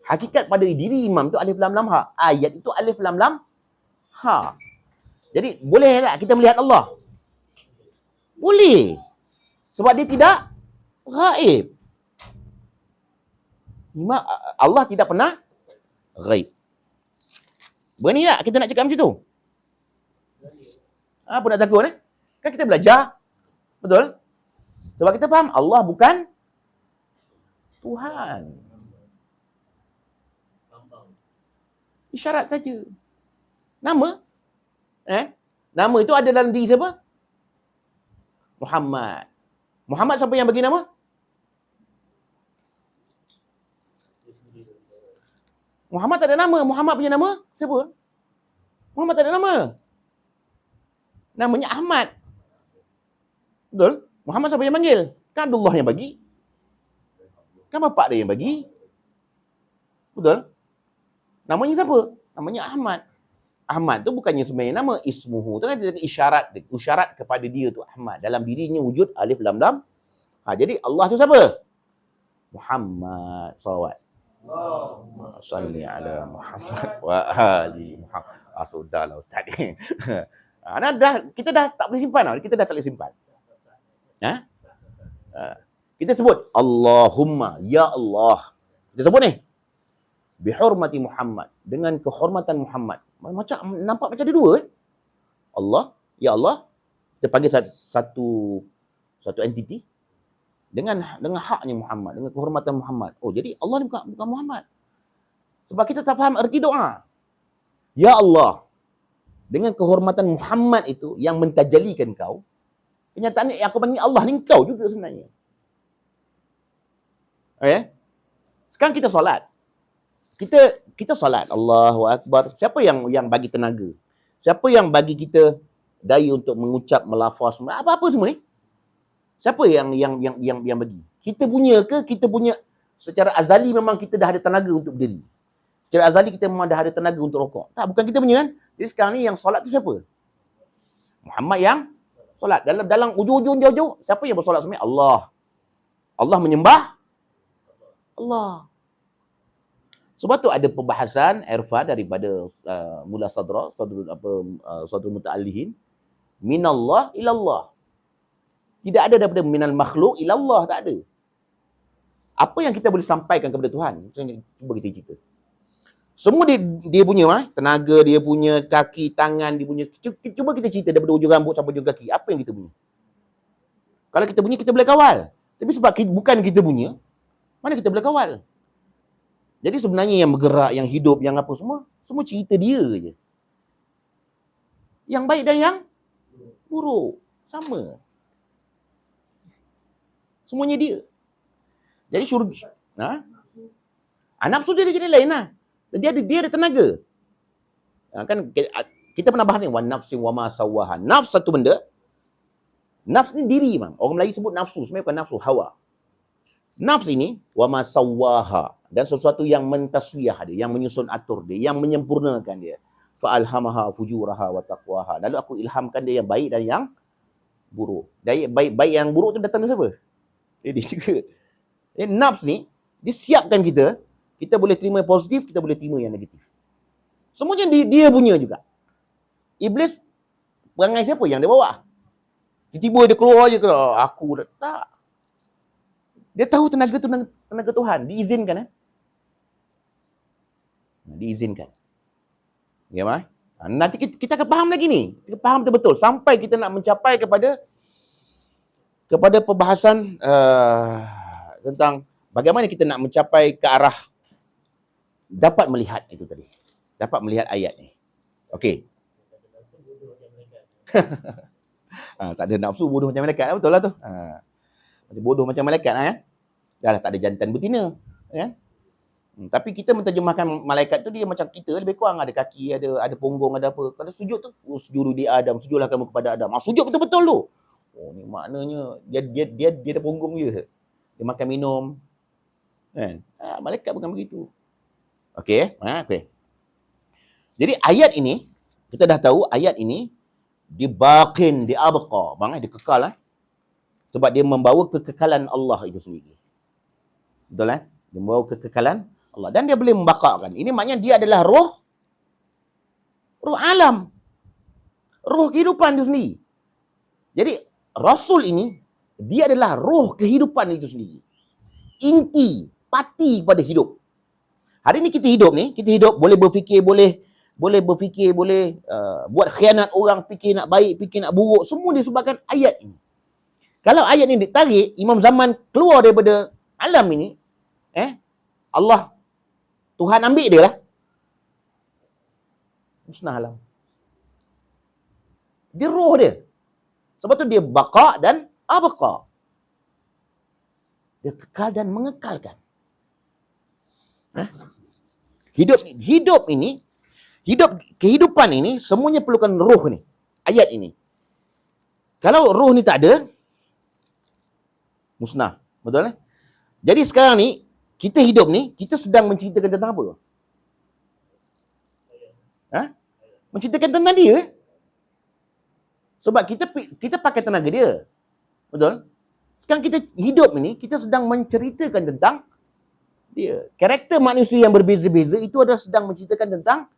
Hakikat pada diri imam itu alif lam lam ha. Ayat itu alif lam lam ha. Jadi boleh tak kita melihat Allah? Boleh. Sebab dia tidak ghaib. Allah tidak pernah ghaib. Berani tak kita nak cakap macam tu? Apa nak takut Kan kita belajar. Betul? Sebab kita faham Allah bukan Tuhan. Isyarat saja. Nama? Nama itu ada dalam diri siapa? Muhammad. Muhammad siapa yang bagi nama? Muhammad tak ada nama. Muhammad punya nama siapa? Muhammad tak ada nama. Namanya Ahmad. Betul? Muhammad siapa yang panggil? Kan Abdullah yang bagi. Kan bapak dia yang bagi. Betul? Namanya siapa? Namanya Ahmad. Ahmad tu bukannya sebenarnya nama. Ismuhu tu kan isyarat kepada dia tu Ahmad. Dalam dirinya wujud alif lam lam. Jadi Allah tu siapa? Muhammad. Salawat. Salli ala Muhammad wa ali Muhammad. Sudahlah Ustaz ni. Kita dah tak boleh simpan. Kita dah tak boleh simpan. Kita sebut Allahumma, ya Allah. Kita sebut ni. Bihurmati Muhammad. Dengan kehormatan Muhammad. Nampak macam ada dua. Allah, ya Allah. Kita panggil satu entiti. Dengan haknya Muhammad. Dengan kehormatan Muhammad. Oh, jadi Allah ni bukan Muhammad. Sebab kita tak faham erti doa. Ya Allah. Dengan kehormatan Muhammad itu yang mentajalikan kau. Kenyataan yang aku panggil Allah ni kau juga sebenarnya. Okay? Sekarang kita solat. Kita solat. Allahu Akbar. Siapa yang bagi tenaga? Siapa yang bagi kita daya untuk mengucap, melafaz, apa-apa semua ni? Siapa yang bagi? Kita punya ke? Kita punya secara azali memang kita dah ada tenaga untuk berdiri. Secara azali kita memang dah ada tenaga untuk rokok. Tak, bukan kita punya kan? Jadi sekarang ni yang solat tu siapa? Muhammad yang solat. Dalam ujung-ujung jauh-jauh, siapa yang bersolat sebenarnya? Allah. Allah menyembah Allah. Sebab tu ada perbahasan irfan daripada mula sadrul muta'allihin. Minallah ilallah. Tidak ada daripada minal makhluk ilallah, tak ada. Apa yang kita boleh sampaikan kepada Tuhan? Cuba kita cerita. Semua dia punya tenaga, dia punya kaki, tangan, dia punya. Cuba kita cerita daripada ujung rambut sampai ujung kaki. Apa yang kita punya? Kalau kita punya, kita boleh kawal. Tapi sebab bukan kita punya, mana kita boleh kawal? Jadi sebenarnya yang bergerak, yang hidup, yang apa semua cerita dia je. Yang baik dan yang buruk. Sama. Semuanya dia. Jadi syurga. Nafsu dia jadi lain lah. Dia ada tenaga. Kan kita pernah bahas ni, wa nafsin wa ma sawaha. Nafs satu benda. Nafs ni diri, bang. Orang Melayu sebut nafsu, sebenarnya bukan nafsu, hawa. Nafs ini wa ma sawaha, dan sesuatu yang mentaswiyah dia, yang menyusun atur dia, yang menyempurnakan dia. Fa alhamaha fujuraha wa taqwaha. Lalu aku ilhamkan dia yang baik dan yang buruk. Baik yang buruk tu datang dari siapa? Dia juga. Nafs ni disiapkan kita boleh terima yang positif, kita boleh terima yang negatif. Semuanya dia punya juga. Iblis perangai siapa yang dia bawa? Tiba-tiba dia keluar je ke, aku dah tak. Dia tahu tenaga Tuhan, diizinkan. Diizinkan. Ya, Mas? Nanti kita akan faham lagi ni. Kita faham betul-betul sampai kita nak mencapai kepada perbahasan tentang bagaimana kita nak mencapai ke arah dapat melihat itu tadi. Dapat melihat ayat ni. Okey. Tak ada nafsu bodoh macam malaikat, betul lah tu. Bodoh macam malaikat lah, ya. Dah tak ada jantan betina, ya. Tapi kita menterjemahkan malaikat tu dia macam kita, lebih kurang ada kaki, ada punggung, ada apa. Kalau sujud tu, sujud di Adam, sujudlah kamu kepada Adam. Sujud betul-betul tu. Oh, ni maknanya dia ada punggung je. Dia makan minum. Kan? Malaikat bukan begitu. Okey, okey. Jadi ayat ini, kita dah tahu ayat ini dibaqin, diabqa. Bang, dia kekal. Sebab dia membawa kekekalan Allah itu sendiri. Betul? Dia membawa kekekalan Allah. Dan dia boleh membaqakan. Ini maknanya dia adalah roh alam. Roh kehidupan itu sendiri. Jadi, Rasul ini, dia adalah roh kehidupan itu sendiri. Inti, pati kepada hidup. Hari ni kita hidup, boleh berfikir, boleh berfikir, boleh buat khianat orang, fikir nak baik, fikir nak buruk, semua disebabkan ayat ini. Kalau ayat ini ditarik, Imam Zaman keluar daripada alam ini, Allah, Tuhan ambil dia lah. Musnah alam. Dia roh dia. Sebab tu dia baqa dan abqa. Dia kekal dan mengekalkan. Kehidupan ini semuanya perlukan roh ni. Ayat ini. Kalau roh ni tak ada, musnah. Betul? Jadi sekarang ni, kita hidup ni, kita sedang menceritakan tentang apa? Menceritakan tentang dia. Sebab kita pakai tenaga dia. Betul? Sekarang kita hidup ni, kita sedang menceritakan tentang dia. Karakter manusia yang berbeza-beza itu adalah sedang menceritakan tentang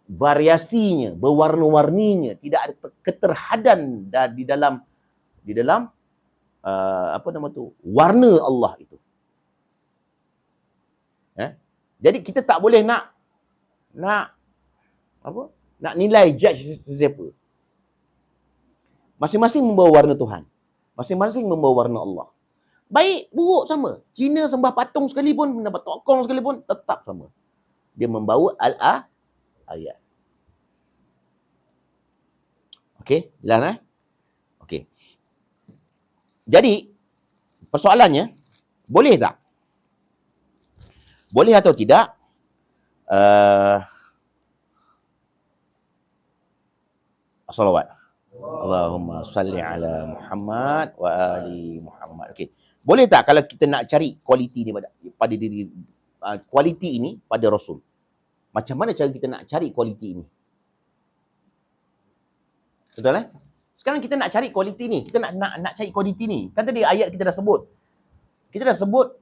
variasinya, berwarna-warninya, tidak ada keterhadan di dalam warna Allah itu. Jadi kita tak boleh nak nilai, judge sesiapa. Masing-masing membawa warna Tuhan. Masing-masing membawa warna Allah. Baik, buruk sama. Cina sembah patung sekalipun, mendapat tokong sekalipun, tetap sama. Dia membawa ayat. Okey, jelas Okey. Jadi, persoalannya, boleh tak? Boleh atau tidak? Salawat. Allahumma salli ala Muhammad wa ali Muhammad. Okey. Boleh tak kalau kita nak cari kualiti ni pada diri, kualiti ini pada Rasul? Macam mana cara kita nak cari kualiti ini? Betul? Sekarang kita nak cari kualiti ni. Kita nak cari kualiti ni. Kan tadi ayat kita dah sebut.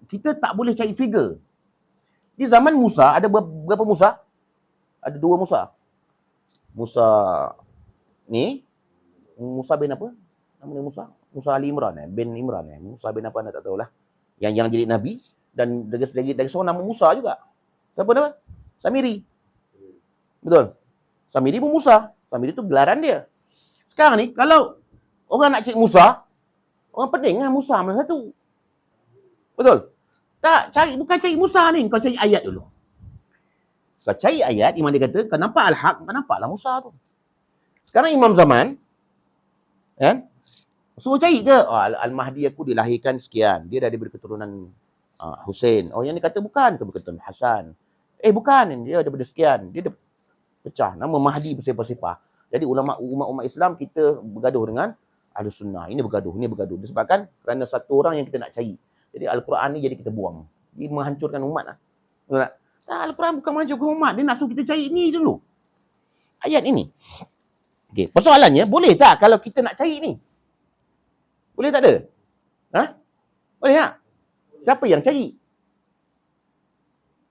Kita tak boleh cari figure. Di zaman Musa, ada berapa Musa? Ada 2 Musa. Musa ni, Musa bin apa? Nama dia Musa? Musa Ali Imran bin Imran Musa bin apa, tak tahulah. Yang jadi nabi, dan dari seorang nama Musa juga. Siapa nama? Samiri. Betul. Samiri pun Musa. Samiri tu gelaran dia. Sekarang ni kalau orang nak cari Musa, orang pening lah Musa mana satu. Betul. Tak, bukan cari Musa ni, kau cari ayat dulu. Kau cari ayat, Imam dia kata, kau nampak Al-Haq, kau nampaklah Musa tu. Sekarang imam zaman, kan? Suruh cari ke? Oh, Al-Mahdi aku dilahirkan sekian. Dia dari keturunan Hussein. Oh, yang ni kata bukan ke keturunan Hasan. Bukan. Dia daripada sekian. Dia pecah. Nama Mahdi bersepah-sepah. Jadi umat Islam kita bergaduh dengan Ahlus Sunnah. Ini bergaduh. Disebabkan kerana satu orang yang kita nak cari. Jadi Al-Quran ni jadi kita buang. Dia menghancurkan umat. Al-Quran bukan menghancurkan umat. Dia nak suruh kita cari ni dulu. Ayat ini. Okay. Persoalannya, boleh tak kalau kita nak cari ni? Boleh tak ada? Boleh tak? Siapa yang cari?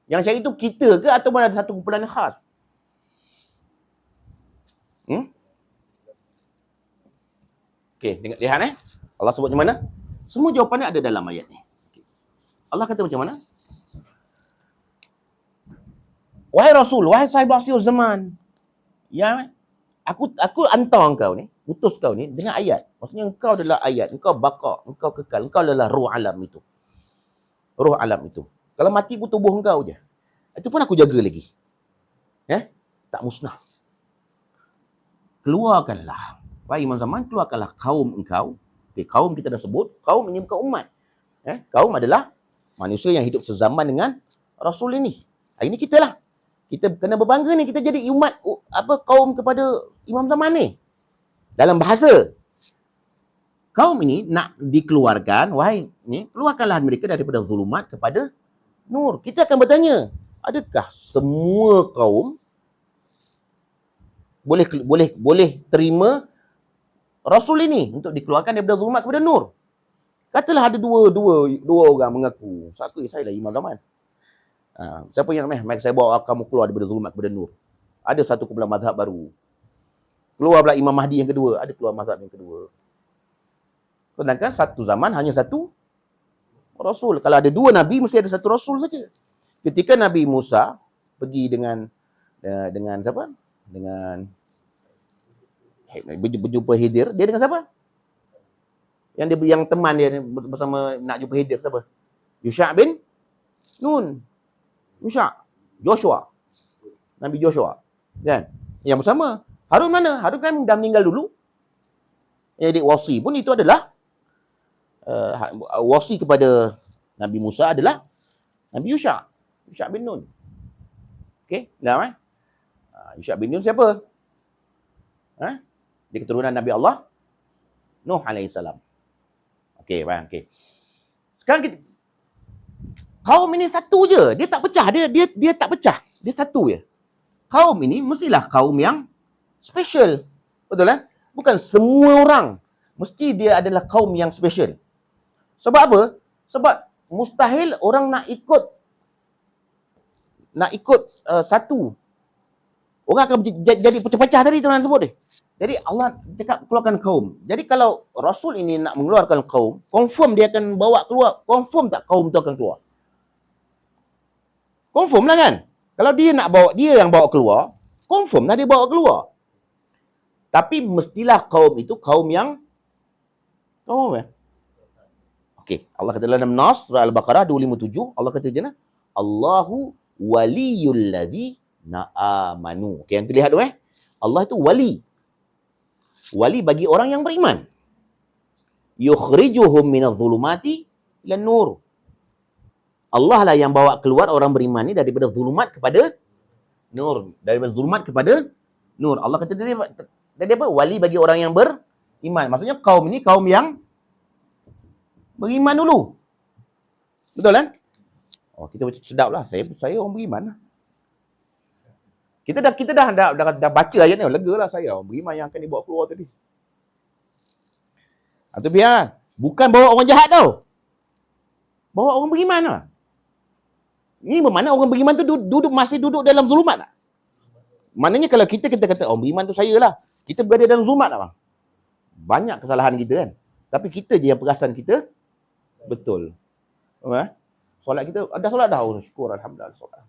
Yang cari tu kita ke ataupun ada satu kumpulan khas? Okey, lihat Allah sebut macam mana? Semua jawapannya ada dalam ayat ni. Okay. Allah kata macam mana? Wahai Rasul, wahai sahib akhir zaman. Ya, aku hantar engkau ni, utus kau ni dengan ayat. Maksudnya engkau adalah ayat, engkau baqa, engkau kekal, engkau adalah ruh alam itu. Ruh alam itu. Kalau mati pun tubuh engkau je. Itu pun aku jaga lagi. Tak musnah. Keluarkanlah. Wahai imam zaman, keluarkanlah kaum engkau. Okay, kaum kita dah sebut, kaum ini bukan umat. Kaum adalah manusia yang hidup sezaman dengan Rasul ini. Ini kita lah. Kita kena berbangga ni, kita jadi umat kaum kepada imam zaman ni. Dalam bahasa. Kaum ini nak dikeluarkan, wahai ni, keluarkanlah mereka daripada zulumat kepada nur. Kita akan bertanya, adakah semua kaum boleh terima Rasul ini untuk dikeluarkan daripada zulumat kepada nur? Katalah ada dua orang mengaku, saya lah imam zaman. Siapa yang saya bawa kamu keluar daripada zulumat kepada nur? Ada satu kumpulan mazhab baru. Keluar pula Imam Mahdi yang kedua. Ada keluar mazhab yang kedua. Sedangkan satu zaman hanya satu Rasul. Kalau ada dua Nabi, mesti ada satu Rasul saja. Ketika Nabi Musa pergi dengan siapa? Dengan berjumpa Khidir. Dia dengan siapa? Yang teman dia bersama nak jumpa Khidir siapa? Yusha' bin Nun. Joshua. Nabi Joshua. Kan? Yang bersama. Harun mana? Harun kan dah meninggal dulu. Jadi wasi pun itu adalah wasi kepada Nabi Musa adalah Nabi Yusha' bin Nun. Okey, dah Yusha' bin Nun siapa? Dia keturunan Nabi Allah Nuh alaihissalam. Okey, okey. Sekarang kita kaum ini satu je. Dia tak pecah. Dia tak pecah. Dia satu je. Kaum ini mestilah kaum yang special. Betul kan? Bukan semua orang. Mesti dia adalah kaum yang special. Sebab apa? Sebab mustahil orang nak ikut satu. Orang akan jadi pecah-pecah tadi tuan sebut dia. Jadi Allah cakap keluarkan kaum. Jadi kalau Rasul ini nak mengeluarkan kaum, confirm dia akan bawa keluar. Confirm tak kaum tu akan keluar? Confirm lah kan? Kalau dia yang bawa keluar, confirm lah dia bawa keluar. Tapi mestilah kaum itu kaum yang okey, Allah kata dalam Nas surah Al-Baqarah 257, Allah kata macam mana? Allahu waliyul ladzina amanu. Okey, yang tu lihat tu Allah itu wali. Wali bagi orang yang beriman. Yukhrijuhum minadh-dhulumati ilan nur. Allah lah yang bawa keluar orang beriman ni daripada zulumat kepada nur. Daripada zulumat kepada nur. Allah kata dia apa? Wali bagi orang yang beriman. Maksudnya kaum ni kaum yang beriman dulu. Betul kan? Oh, kita sedap lah. Saya orang beriman lah. Kita dah baca ayat ni. Lega lah saya. Orang beriman yang akan dibawa keluar tadi. Atau biar. Bukan bawa orang jahat tau. Bawa orang beriman lah. Ini bermakna orang beriman tu masih duduk dalam zulumat tak? Maknanya kalau kita kata orang beriman tu saya lah. Kita berada dalam zulumat tak bang? Banyak kesalahan kita kan. Tapi kita je yang perasan kita betul. Solat kita, ada solat dah. Oh, syukur alhamdulillah solat.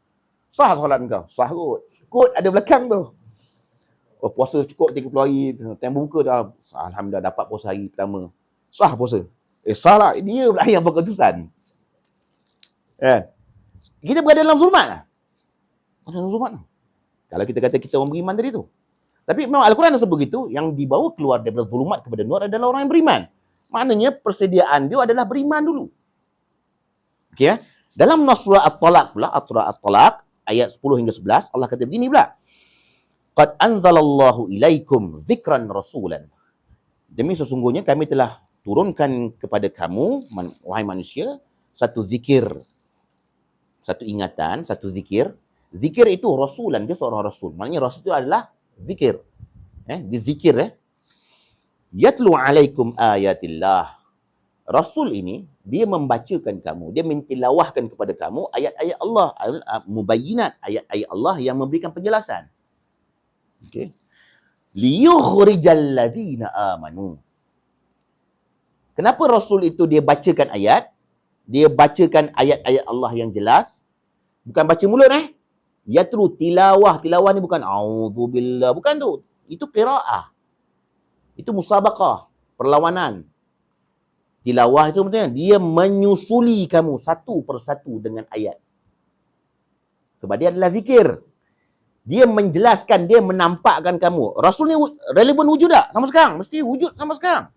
Sah solat kau. Sah kot. Kot ada belakang tu. Oh, puasa cukup 30 hari. Time buka dah. Alhamdulillah dapat puasa hari pertama. Sah puasa. Sah lah. Dia pula yang berkeputusan. Kita berada dalam zulmat lah. Dalam zulmat lah. Kalau kita kata kita orang beriman tadi tu. Tapi memang Al-Quran sebut begitu, yang dibawa keluar daripada zulumat kepada nur adalah orang yang beriman. Maknanya persediaan dia adalah beriman dulu. Okey ya. Dalam surah At-Talaq pula, surah At-Talaq ayat 10 hingga 11, Allah kata begini pula. Qad anzalallahu ilaikum dzikran rasulan. Demi sesungguhnya kami telah turunkan kepada kamu, wahai manusia, satu zikir. Satu ingatan, satu zikir. Zikir itu rasulan, dia seorang rasul. Maknanya rasul itu adalah zikir. Dia zikir. Yatlu alaikum ayatillah. Rasul ini, dia membacakan kamu, dia mentilawahkan kepada kamu ayat-ayat Allah, mubayyinat, ayat-ayat Allah yang memberikan penjelasan. Okey. Liyukhrijal ladzina amanu. Kenapa Rasul itu dia bacakan ayat? Dia bacakan ayat-ayat Allah yang jelas. Bukan baca mulut Yatlu tilawah. Tilawah ni bukan auzubillah, bukan tu. Itu qiraah. Itu musabaqah, perlawanan. Tilawah itu maksudnya dia menyusuli kamu satu persatu dengan ayat. Sebab dia adalah zikir. Dia menjelaskan, dia menampakkan kamu. Rasul ni relevan wujud tak? Sama sekarang. Mesti wujud sama sekarang.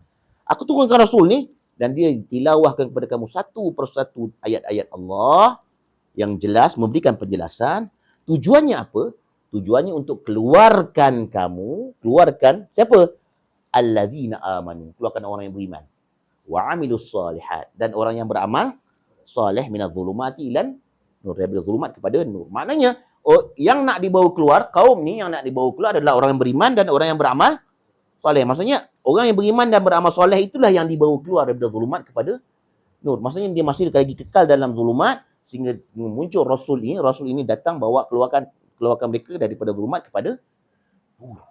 Aku turunkan Rasul ni dan dia tilawahkan kepada kamu satu persatu ayat-ayat Allah yang jelas, memberikan penjelasan. Tujuannya apa? Tujuannya untuk keluarkan siapa? Alladzina amanu. Keluarkan orang yang beriman. Wa amilus salihat. Dan orang yang beramal salih minadh dhulumati ilan nur. Daripada zulumat kepada nur. Maknanya, yang nak dibawa keluar, kaum ni yang nak dibawa keluar adalah orang yang beriman dan orang yang beramal soleh. Maksudnya, orang yang beriman dan beramal soleh itulah yang dibawa keluar daripada zulumat kepada nur. Maksudnya, dia masih lagi kekal dalam zulumat sehingga muncul Rasul ini. Rasul ini datang bawa keluarkan mereka daripada zulumat kepada nur.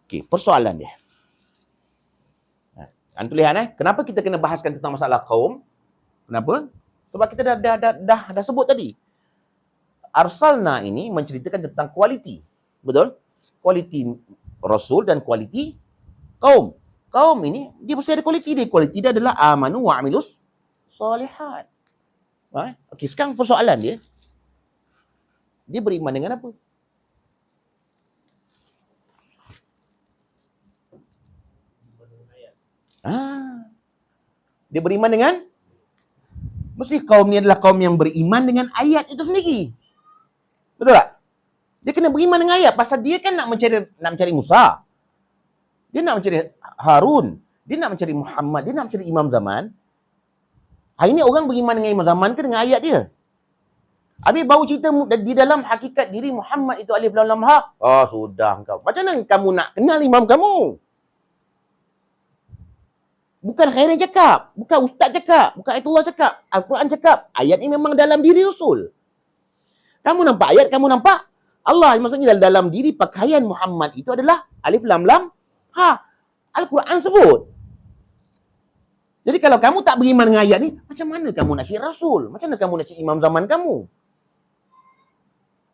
Okey, persoalan dia. Antum lihat kenapa kita kena bahaskan tentang masalah kaum? Kenapa? Sebab kita dah sebut tadi. Arsalna ini menceritakan tentang kualiti. Betul? Kualiti Rasul dan kualiti kaum. Kaum ini, dia mesti ada kualiti dia. Kualiti dia adalah amanu wa amilus solihat. Okey, sekarang persoalan dia. Dia beriman dengan apa? Dia beriman dengan? Mesti kaum ni adalah kaum yang beriman dengan ayat itu sendiri. Betul tak? Dia kena beriman dengan ayat. Pasal dia kan nak mencari Musa. Dia nak mencari Harun. Dia nak mencari Muhammad. Dia nak mencari Imam Zaman. Hari ni orang beriman dengan Imam Zaman ke dengan ayat dia? Habis baru cerita di dalam hakikat diri Muhammad itu alif lam lam ha. Sudah kau. Macam mana kamu nak kenal imam kamu? Bukan Khairin cakap. Bukan Ustaz cakap. Bukan Ayatullah cakap. Al-Quran cakap. Ayat ni memang dalam diri Rasul. Kamu nampak ayat, kamu nampak Allah. Maksudnya dalam diri pakaian Muhammad itu adalah alif lam lam ha. Al-Quran sebut. Jadi kalau kamu tak beriman dengan ayat ni, macam mana kamu nak cari Rasul? Macam mana kamu nak cari imam zaman kamu?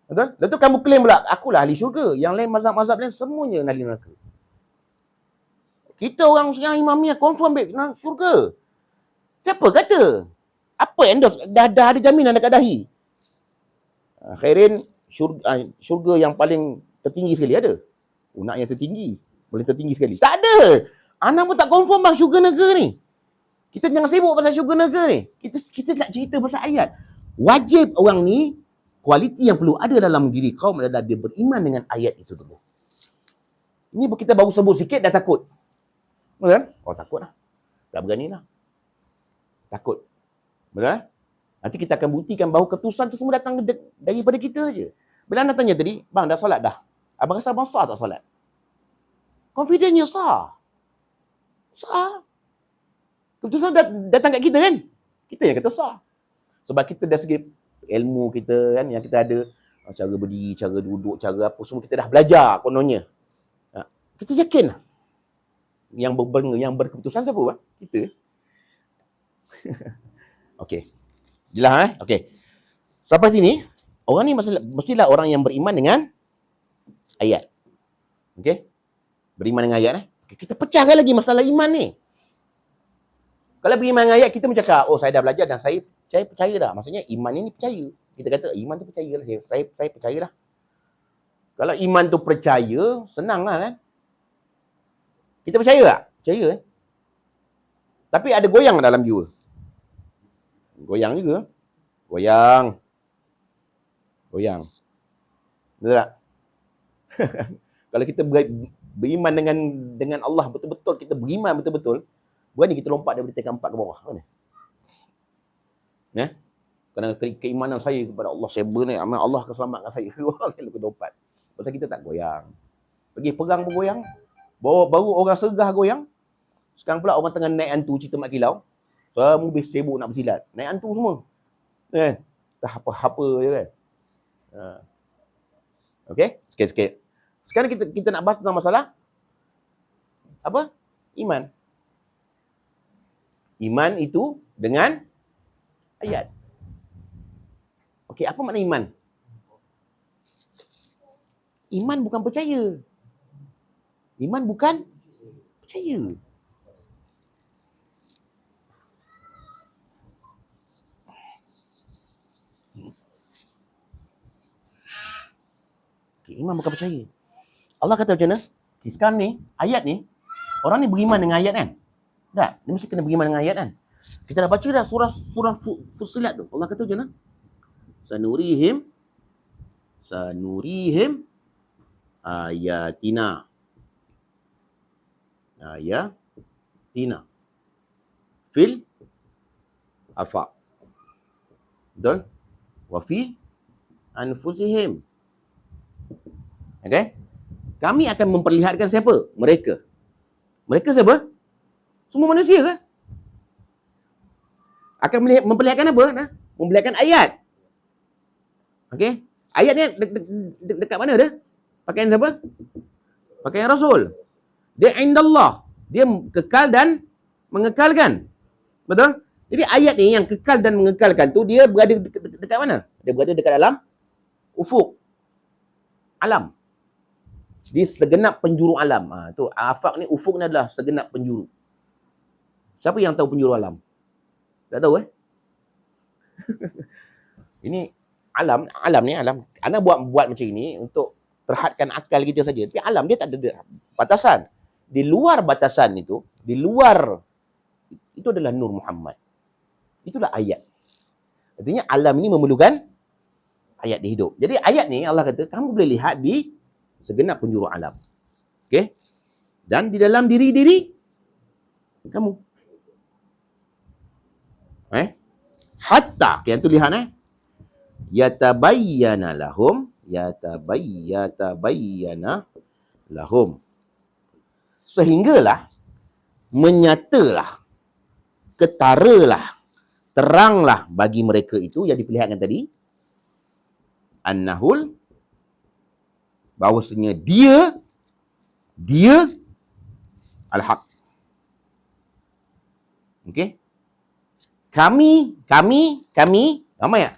Betul? Lepas tu kamu claim pula, akulah ahli syurga. Yang lain mazhab-mazhab lain semuanya ahli neraka. Kita orang yang imamiyah confirm baik syurga. Siapa kata? Apa endorse? Dah ada jaminan dekat dahi. Khairin, syurga yang paling tertinggi sekali ada. Nak yang tertinggi. Paling tertinggi sekali. Tak ada. Ana pun tak confirm bang syurga negara ni. Kita jangan sibuk pasal syurga negara ni. Kita nak cerita pasal ayat. Wajib orang ni, kualiti yang perlu ada dalam diri kaum adalah dia beriman dengan ayat itu dulu. Ini kita baru sebut sikit dah takut. Betul? Takut lah. Tak berani lah. Takut. Betul? Nanti kita akan buktikan bahawa keputusan tu semua datang daripada kita saja. Bila anda tanya tadi, bang dah solat dah. Abang rasa abang sah tak solat? Confidentnya sah. Sah. Keputusan datang kat kita kan? Kita yang kata sah. Sebab kita dah segi ilmu kita kan, yang kita ada cara berdiri, cara duduk, cara apa semua kita dah belajar kononnya. Kita yakin lah. Yang berkeputusan siapa bang? Kita. Okey. Jelas Okey. Sampai sini, orang ni mestilah orang yang beriman dengan ayat. Okey? Beriman dengan ayat Okay, kita pecahkan lagi masalah iman ni. Kalau beriman dengan ayat, kita mencakap, saya dah belajar dan saya percaya dah. Maksudnya iman ini percaya. Kita kata iman tu percaya lah. Saya percayalah. Kalau iman tu percaya, senang lah kan. Kita percaya tak? Percaya Tapi ada goyang dalam jiwa. Goyang juga. Goyang. Betul tak? Kalau kita beriman dengan Allah betul-betul, kita beriman betul-betul, berani kita lompat daripada tingkat 4 ke bawah. Mana? Kerana keimanan saya kepada Allah, saya benar, Allah akan selamatkan saya. Saya lupa lompat. Pasal kita tak goyang. Pergi perang pun goyang. Baru orang sergah goyang. Sekarang pula orang tengah naik hantu cerita Mat Kilau. Semua habis sibuk nak bersilat. Naik hantu semua. Kan? Tak apa-apa je kan. Okey? Sikit-sikit. Sekarang kita nak bahas tentang masalah apa? Iman. Iman itu dengan ayat. Okey, apa makna iman? Iman bukan percaya. Iman bukan percaya. Okay, iman bukan percaya. Allah kata macam mana? Okay, sekarang ni, ayat ni, orang ni beriman dengan ayat kan? Tak? Dia mesti kena beriman dengan ayat kan? Kita dah baca dah surah Fussilat tu. Allah kata macam mana? Sanurihim ayatina. Fil afaq. Betul? Wa fi anfusihim. Okay? Kami akan memperlihatkan siapa? Mereka. Mereka siapa? Semua manusia ke? Akan memperlihatkan apa? Memperlihatkan ayat. Okay? Ayat ni dekat mana dia? Pakaian siapa? Pakaian Rasul. Dia indallah. Dia kekal dan mengekalkan. Betul? Jadi ayat ni yang kekal dan mengekalkan tu, dia berada dekat mana? Dia berada dekat dalam ufuk. Alam. Di segenap penjuru alam. Tu afaq ni, ufuk ni adalah segenap penjuru. Siapa yang tahu penjuru alam? Tak tahu Ini alam ni, Ana buat macam ini untuk terhadkan akal kita saja. Tapi alam dia tak ada batasan. Di luar batasan itu, itu adalah Nur Muhammad. Itulah ayat. Artinya alam ini memerlukan ayat di hidup. Jadi ayat ni Allah kata, kamu boleh lihat di segenap penjuru alam. Okey? Dan di dalam diri kamu. Hatta, yang tu lihat yatabayyana lahum. Sehinggalah menyatalah, ketaralah, teranglah bagi mereka itu yang diperlihatkan tadi, annahul, bahawasanya dia al-haq. Okey? Kami, ramai tak?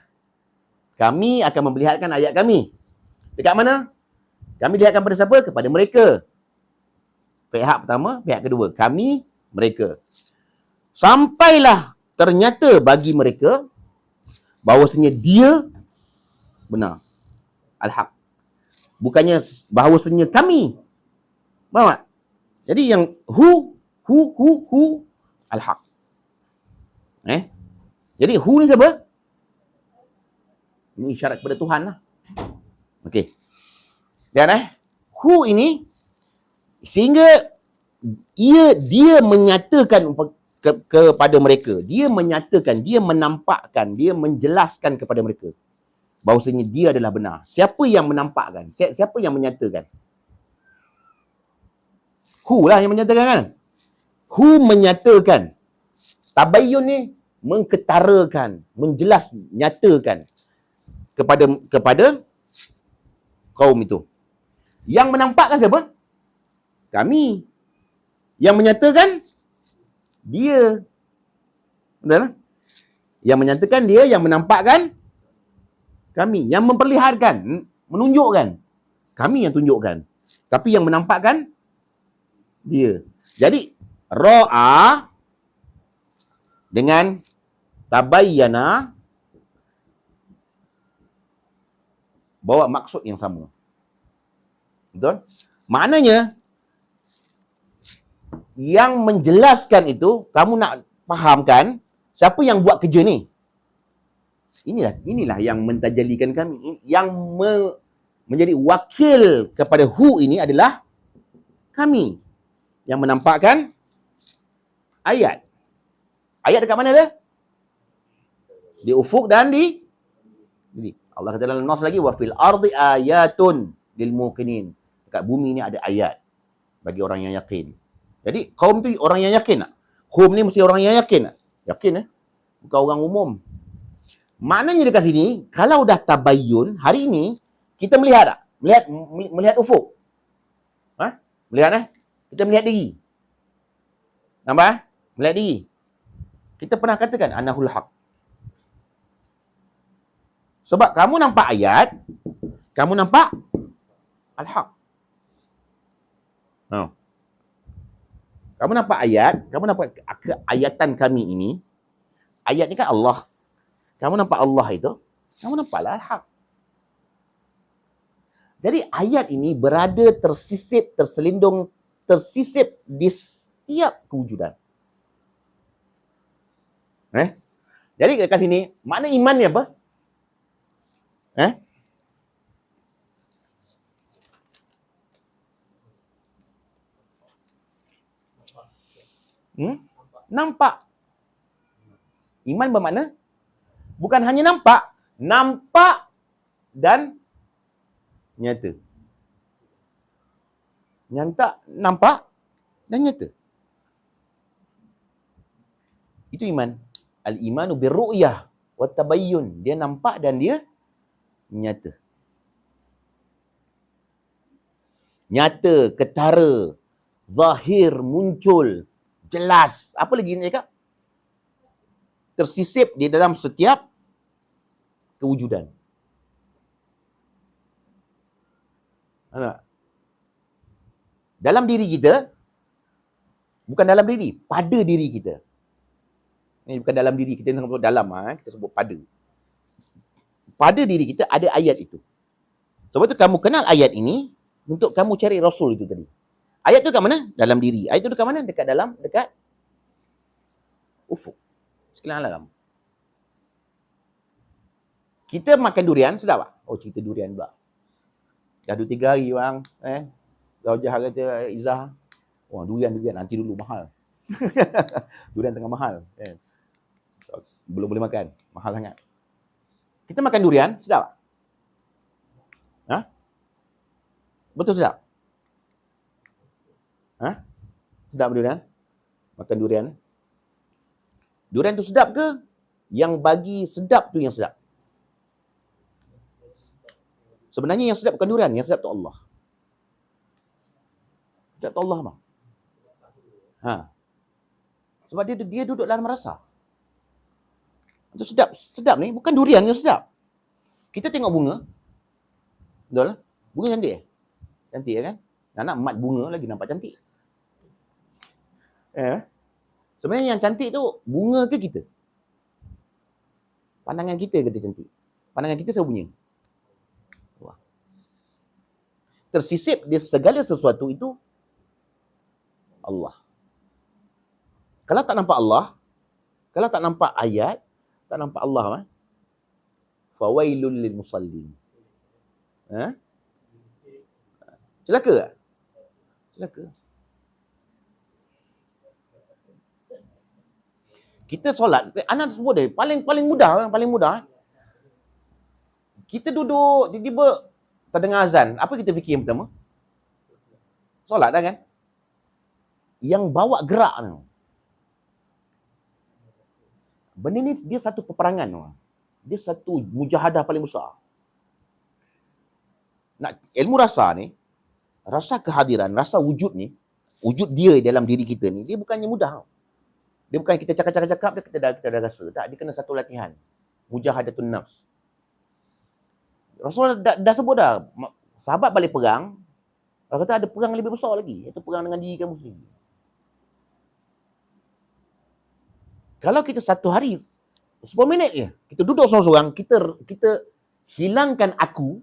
Kami akan memperlihatkan ayat kami. Dekat mana? Kami lihatkan pada siapa? Kepada mereka. Pihak pertama, pihak kedua. Kami, mereka. Sampailah ternyata bagi mereka bahawasanya dia benar. Al-haq. Bukannya bahawasanya kami. Faham tak? Jadi yang hu al-haq. Jadi hu ni siapa? Ini isyarat kepada Tuhan lah. Okey. Dan hu ini sehingga dia menyatakan kepada mereka. Dia menyatakan, dia menampakkan, dia menjelaskan kepada mereka bahawasanya dia adalah benar. Siapa yang menampakkan? Siapa yang menyatakan? Hu lah yang menyatakan kan? Hu menyatakan. Tabayyun ni mengketarakan, menjelas, nyatakan kepada kaum itu. Yang menampakkan siapa? Kami. Yang menyatakan dia. Betul? Yang menyatakan dia, yang menampakkan kami. Yang memperlihatkan, menunjukkan, kami yang tunjukkan. Tapi yang menampakkan dia. Jadi ra'a dengan tabayyana bawa maksud yang sama. Betul? Maknanya, yang menjelaskan itu, kamu nak fahamkan, siapa yang buat kerja ni? Inilah yang mentajalikan kami. Yang menjadi wakil kepada Hu ini adalah kami. Yang menampakkan ayat. Ayat dekat mana dia? Di ufuk dan di Allah kata dalam Nas lagi, wa fil ardi ayatun lil muqinin. Dekat bumi ni ada ayat bagi orang yang yakin. Jadi kaum tu orang yang yakin tak? Hum ni mesti orang yang yakin tak? Yakin bukan orang umum. Maknanya dekat sini, kalau dah tabayyun, hari ini kita melihat tak? Melihat ufuk. Melihat Kita melihat diri. Nampak? Melihat diri. Kita pernah katakan anahul haq. Sebab kamu nampak ayat, kamu nampak al-haq. Kamu nampak ayat, kamu nampak keayatan kami ini. Ayat ni kan Allah. Kamu nampak Allah itu, kamu nampaklah al-haq. Jadi ayat ini berada tersisip, terselindung, tersisip di setiap kewujudan. Jadi kat sini, makna iman ni apa? Nampak. Iman bermakna bukan hanya nampak dan nyata. Nampak dan nyata. Itu iman. Al-imanu birru'yah wa tabayyun. Dia nampak dan dia nyata. Nyata, ketara, zahir, muncul, jelas. Apa lagi nak cakap? Tersisip di dalam setiap kewujudan. Dalam diri kita, bukan dalam diri, pada diri kita. Ini bukan dalam diri kita, sebut dalam, kita sebut pada. Pada diri kita ada ayat itu. Sebab tu kamu kenal ayat ini untuk kamu cari Rasul itu tadi. Ayat tu kat mana? Dalam diri. Ayat tu dekat mana? Dekat ufuk. Sekalian alam. Kita makan durian, sedap tak? Oh, cerita durian pula. Dah 2-3 hari bang. Zaujah kata, Izzah, durian, nanti dulu mahal. Durian tengah mahal. Belum boleh makan. Mahal sangat. Kita makan durian, sedap tak? Betul sedap? Sedap durian? Makan durian. Durian tu sedap ke? Yang bagi sedap tu yang sedap. Sebenarnya yang sedap bukan durian, yang sedap tu Allah. Sedap tu Allah bang. Sebab dia duduk dalam rasa. Itu sedap ni bukan durian yang sedap. Kita tengok bunga. Betul? Bunga cantik Cantik kan? Nak mat bunga lagi nampak cantik. Sebenarnya yang cantik tu bunga ke kita? Pandangan kita kata cantik. Pandangan kita siapa punya? Tersisip di segala sesuatu itu Allah. Kalau tak nampak Allah, kalau tak nampak ayat, tak nampak Allah, fawailul lil musallin. Celaka tak? Celaka. Kita solat, anak sebut dia, paling mudah. Kita duduk, tiba-tiba terdengar azan. Apa kita fikir yang pertama? Solat dah kan? Yang bawa gerak tu. Benda ni dia satu peperangan. Dia satu mujahadah paling besar. Nak ilmu rasa ni, rasa kehadiran, rasa wujud ni, wujud dia dalam diri kita ni, dia bukannya mudah. Dia bukan kita cakap-cakap kita dah rasa. Tak, dia kena satu latihan. Mujahadatun nafs. Rasul dah sebut dah. Sahabat balik perang, dia kata ada perang lebih besar lagi, iaitu perang dengan diri kamu sendiri. Kalau kita satu hari 10 minit je, kita duduk seorang-seorang, kita hilangkan aku,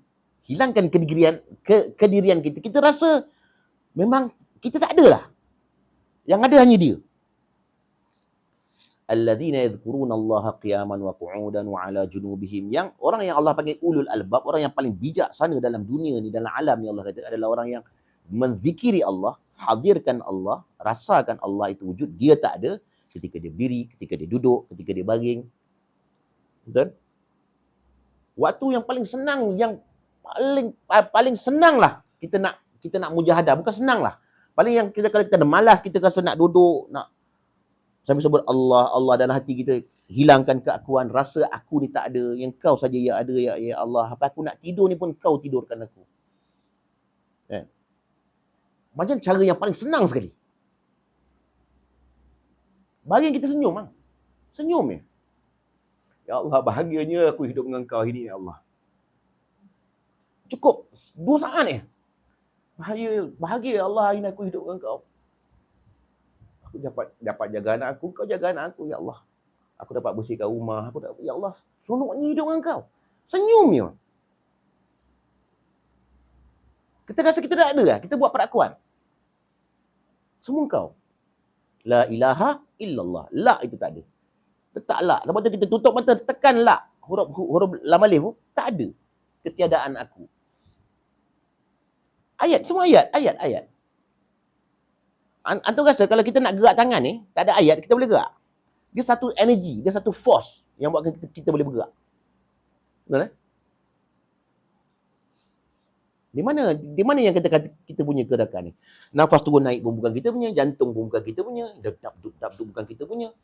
hilangkan kedirian kita. Kita rasa memang kita tak ada lah. Yang ada hanya dia. Alladzina yadhkuruna Allah qiyaman wa qu'udan wa ala junubihim. Yang orang yang Allah panggil ulul albab, orang yang paling bijaksana dalam dunia ni, dalam alam ni, Allah kata adalah orang yang menzikiri Allah, hadirkan Allah, rasakan Allah itu wujud. Dia tak ada ketika dia berdiri, ketika dia duduk, ketika dia baring. Betul? Waktu yang paling senang, yang paling senang lah kita nak mujahadah. Bukan senang lah. Paling yang kita, kalau kita ada malas, kita rasa nak duduk, nak sambil sebut Allah, Allah dalam hati kita, hilangkan keakuan, rasa aku ni tak ada, yang kau saja yang ada, ya Allah. Apa aku nak tidur ni pun kau tidurkan aku. Macam cara yang paling senang sekali. Baring kita senyum, bang. Senyum ya. Ya Allah, bahagianya aku hidup dengan kau ini, ya Allah. Cukup 2 saat ya. Bahagia Allah, hari ini aku hidup dengan kau. Aku dapat jaga anak aku, kau jaga anak aku, ya Allah. Aku dapat bersihkan rumah, aku dapat, ya Allah, seronoknya hidup dengan kau. Senyum ya. Kita rasa kita tak ada lah. Kita buat perakuan. Semua kau. La ilaha illallah. La itu tak ada. Letak la. Lepas tu kita tutup mata, tekan la. Huruf lam alif tu, tak ada. Ketiadaan aku. Ayat, semua ayat. Antum rasa kalau kita nak gerak tangan ni, tak ada ayat, kita boleh gerak. Dia satu energy, dia satu force yang buatkan kita boleh bergerak. Betul eh? Di mana yang kita punya gerakan ni? Nafas turun naik pun bukan kita punya, jantung pun bukan kita punya, dap-dap bukan kita punya.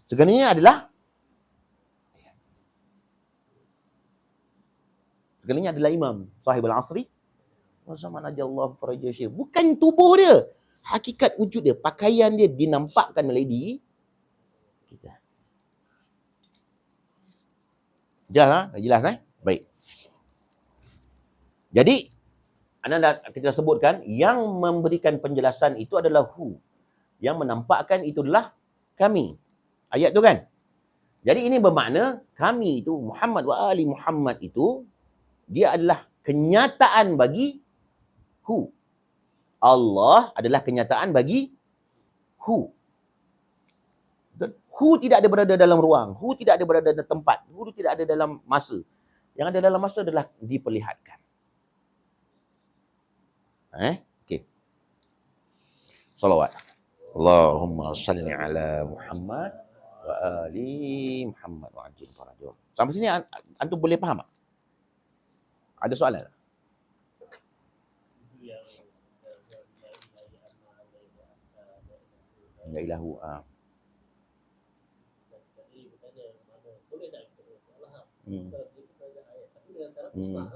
Segalanya adalah Imam Sahib al-Asri. Zaman ajallah farajasyir. Bukan tubuh dia. Hakikat wujud dia, pakaian dia dinampakkan oleh diri kita. Jelas eh? Baik. Jadi, kita sebutkan, yang memberikan penjelasan itu adalah Hu. Yang menampakkan itu adalah kami. Ayat tu kan? Jadi ini bermakna, kami itu, Muhammad wa ali Muhammad itu, dia adalah kenyataan bagi Hu. Allah adalah kenyataan bagi Hu. Hu tidak ada berada dalam ruang. Hu tidak ada berada dalam tempat. Hu tidak ada dalam masa. Yang ada dalam masa adalah diperlihatkan. Okey. Salawat. Allahumma salli ala Muhammad wa ali Muhammad wa ajil farajum. Sampai sini antum boleh faham tak? Ada soalan? La ilahu.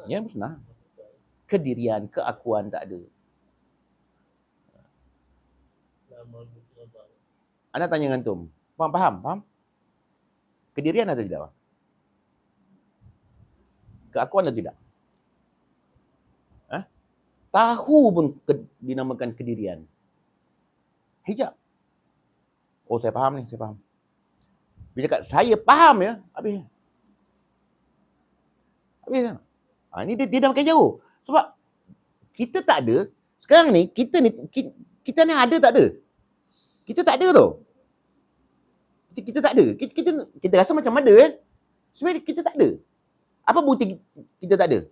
Ya, musnah. Kedirian, keakuan tak ada. Anda tanya dengan antum. Faham? Kedirian atau tidak? Keakuan atau tidak? Tahu pun dinamakan kedirian. Hijab. Oh, saya faham ni, saya faham. Bila cakap saya faham ya, habis. Ni dia dah makin jauh. Sebab kita tak ada. Sekarang ni kita ni ada tak ada? Kita tak ada tau. Kita tak ada. Kita rasa macam ada kan? Sebenarnya kita tak ada. Apa bukti kita tak ada?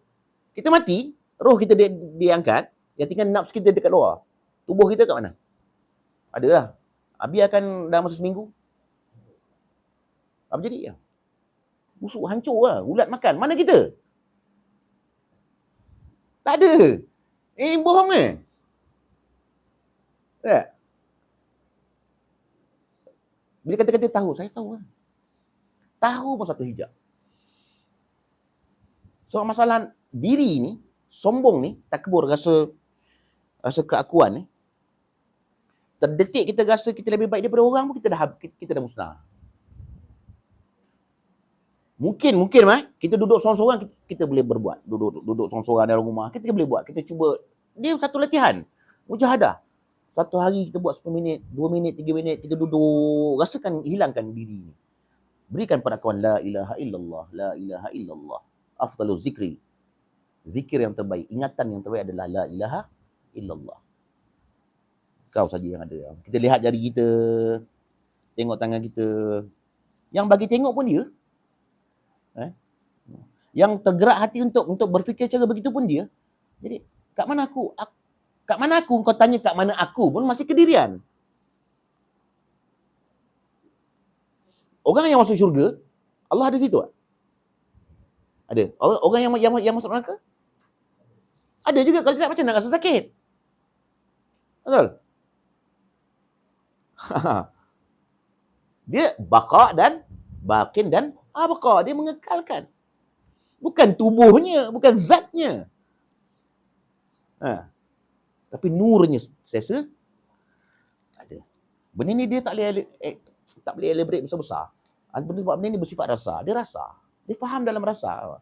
Kita mati, roh kita diangkat, yang tinggal nafs kita dekat luar. Tubuh kita kat mana? Ada lah. Abi akan dalam masa seminggu. Apa jadi? Busuk, hancur lah. Ulat makan. Mana kita? Tak ada. Bohong tak? Bila kata-kata tahu, saya tahu lah. Tahu pun satu hijab. So masalah diri ni, sombong ni, takbur, rasa keakuan ni, terdetik kita rasa kita lebih baik daripada orang pun kita dah musnah. Mungkin kita duduk seorang-seorang kita boleh berbuat. Duduk seorang-seorang dalam rumah, kita boleh buat. Kita cuba. Dia satu latihan. Mujahadah. Satu hari kita buat 10 minit, 2 minit, 3 minit, kita duduk, rasakan, hilangkan diri ni. Berikan pengakuan la ilaha illallah, la ilaha illallah. Afdaluz zikri. Zikir yang terbaik, ingatan yang terbaik adalah la ilaha illallah. Kau saja yang ada. Kita lihat jari kita, tengok tangan kita. Yang bagi tengok pun dia. Yang tergerak hati untuk berfikir cara begitu pun dia. Jadi, kat mana aku? Kat mana aku? Kau tanya kat mana aku pun masih kedirian. Orang yang masuk syurga, Allah ada situ tak? Ada. Orang yang masuk neraka? Ada juga. Kalau tidak, macam nak rasa sakit. Betul? Dia baqa dan bakin dan abqa. Dia mengekalkan. Bukan tubuhnya, bukan zatnya. Tapi nurnya sesa ada. Benda ni dia tak boleh elaborate besar-besar. Sebab benda ni bersifat rasa. Dia rasa. Dia faham dalam rasa.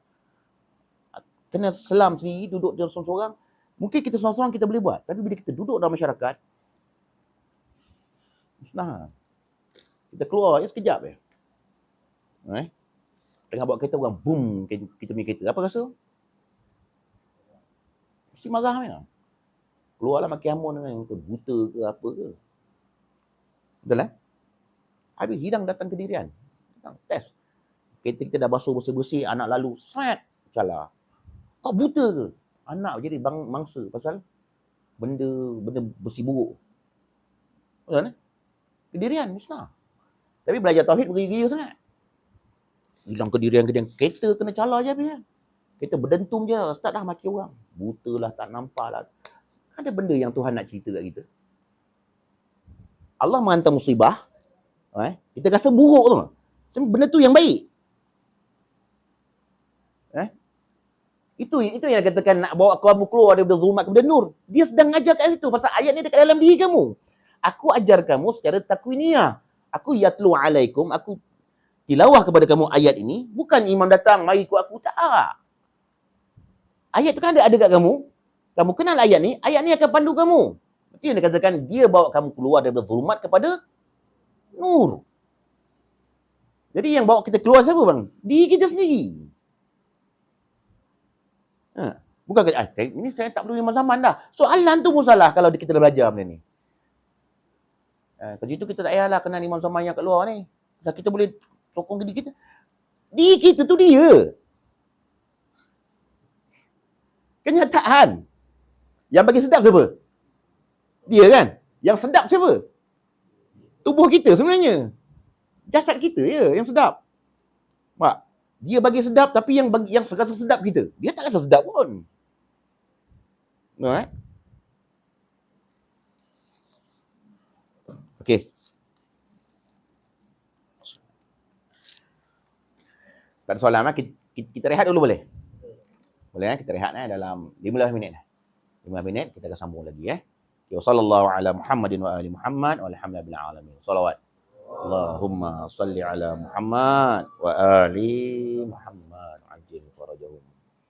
Kena selam sendiri, duduk dalam seorang-seorang. Mungkin kita seorang-seorang kita boleh buat. Tapi bila kita duduk dalam masyarakat, musnah. Kita keluar je sekejap je. Tengah bawa kereta, orang boom, kita punya kereta. Apa rasa? Mesti marah ni. Keluarlah maki hamun dengan buta ke apa ke. Betul lah? Habis hilang datang kedirian. Test. Kereta kita dah basuh bersih-bersih, anak lalu, smack, calar. Kau buta ke? Anak jadi mangsa pasal benda bersih buruk. Betul kan? Kedirian, musnah. Tapi belajar tauhid beri-ria sangat. Hilang kedirian. Kereta kena calar je habis. Kereta berdentum je, start dah maki orang. Buta lah, tak nampak lah. Ada benda yang Tuhan nak cerita kat kita. Allah menghantar musibah, kita rasa buruk tu. Benda tu yang baik. Itu yang katakan nak bawa kamu keluar daripada zulmat kepada nur. Dia sedang ajar kat situ pasal ayat ni dekat dalam diri kamu. Aku ajar kamu secara takwiniyah. Aku yatlu alaikum, aku tilawah kepada kamu ayat ini, bukan imam datang mari ikut aku, tak. Ayat tu kan ada kat kamu. Kamu kenal ayat ni akan pandu kamu. Itu yang dikatakan dia bawa kamu keluar daripada zulmat kepada nur. Jadi yang bawa kita keluar siapa bang? Diri kita sendiri. Bukan ini saya tak perlu imam zaman dah. Soalan tu pun salah kalau kita dah belajar benda ni. Kalau itu kita tak payahlah kenal imam zaman yang kat luar ni. Sebab kita boleh sokong diri kita. Diri kita tu dia. Kenyataan. Yang bagi sedap siapa? Dia kan? Yang sedap siapa? Tubuh kita sebenarnya. Jasad kita je yang sedap. Mak, dia bagi sedap tapi yang rasa sedap kita. Dia tak rasa sedap pun. Right? Okey. Tak ada soalan lah. Kita rehat dulu boleh? Boleh kita rehat dalam 15 minit. 15 minit kita akan sambung lagi Okay, sallallahu ala Muhammadin wa ali Muhammad walhamdulillahi alamin. Salawat. Allahumma salli ala Muhammad wa ali Muhammad ajil farajahum.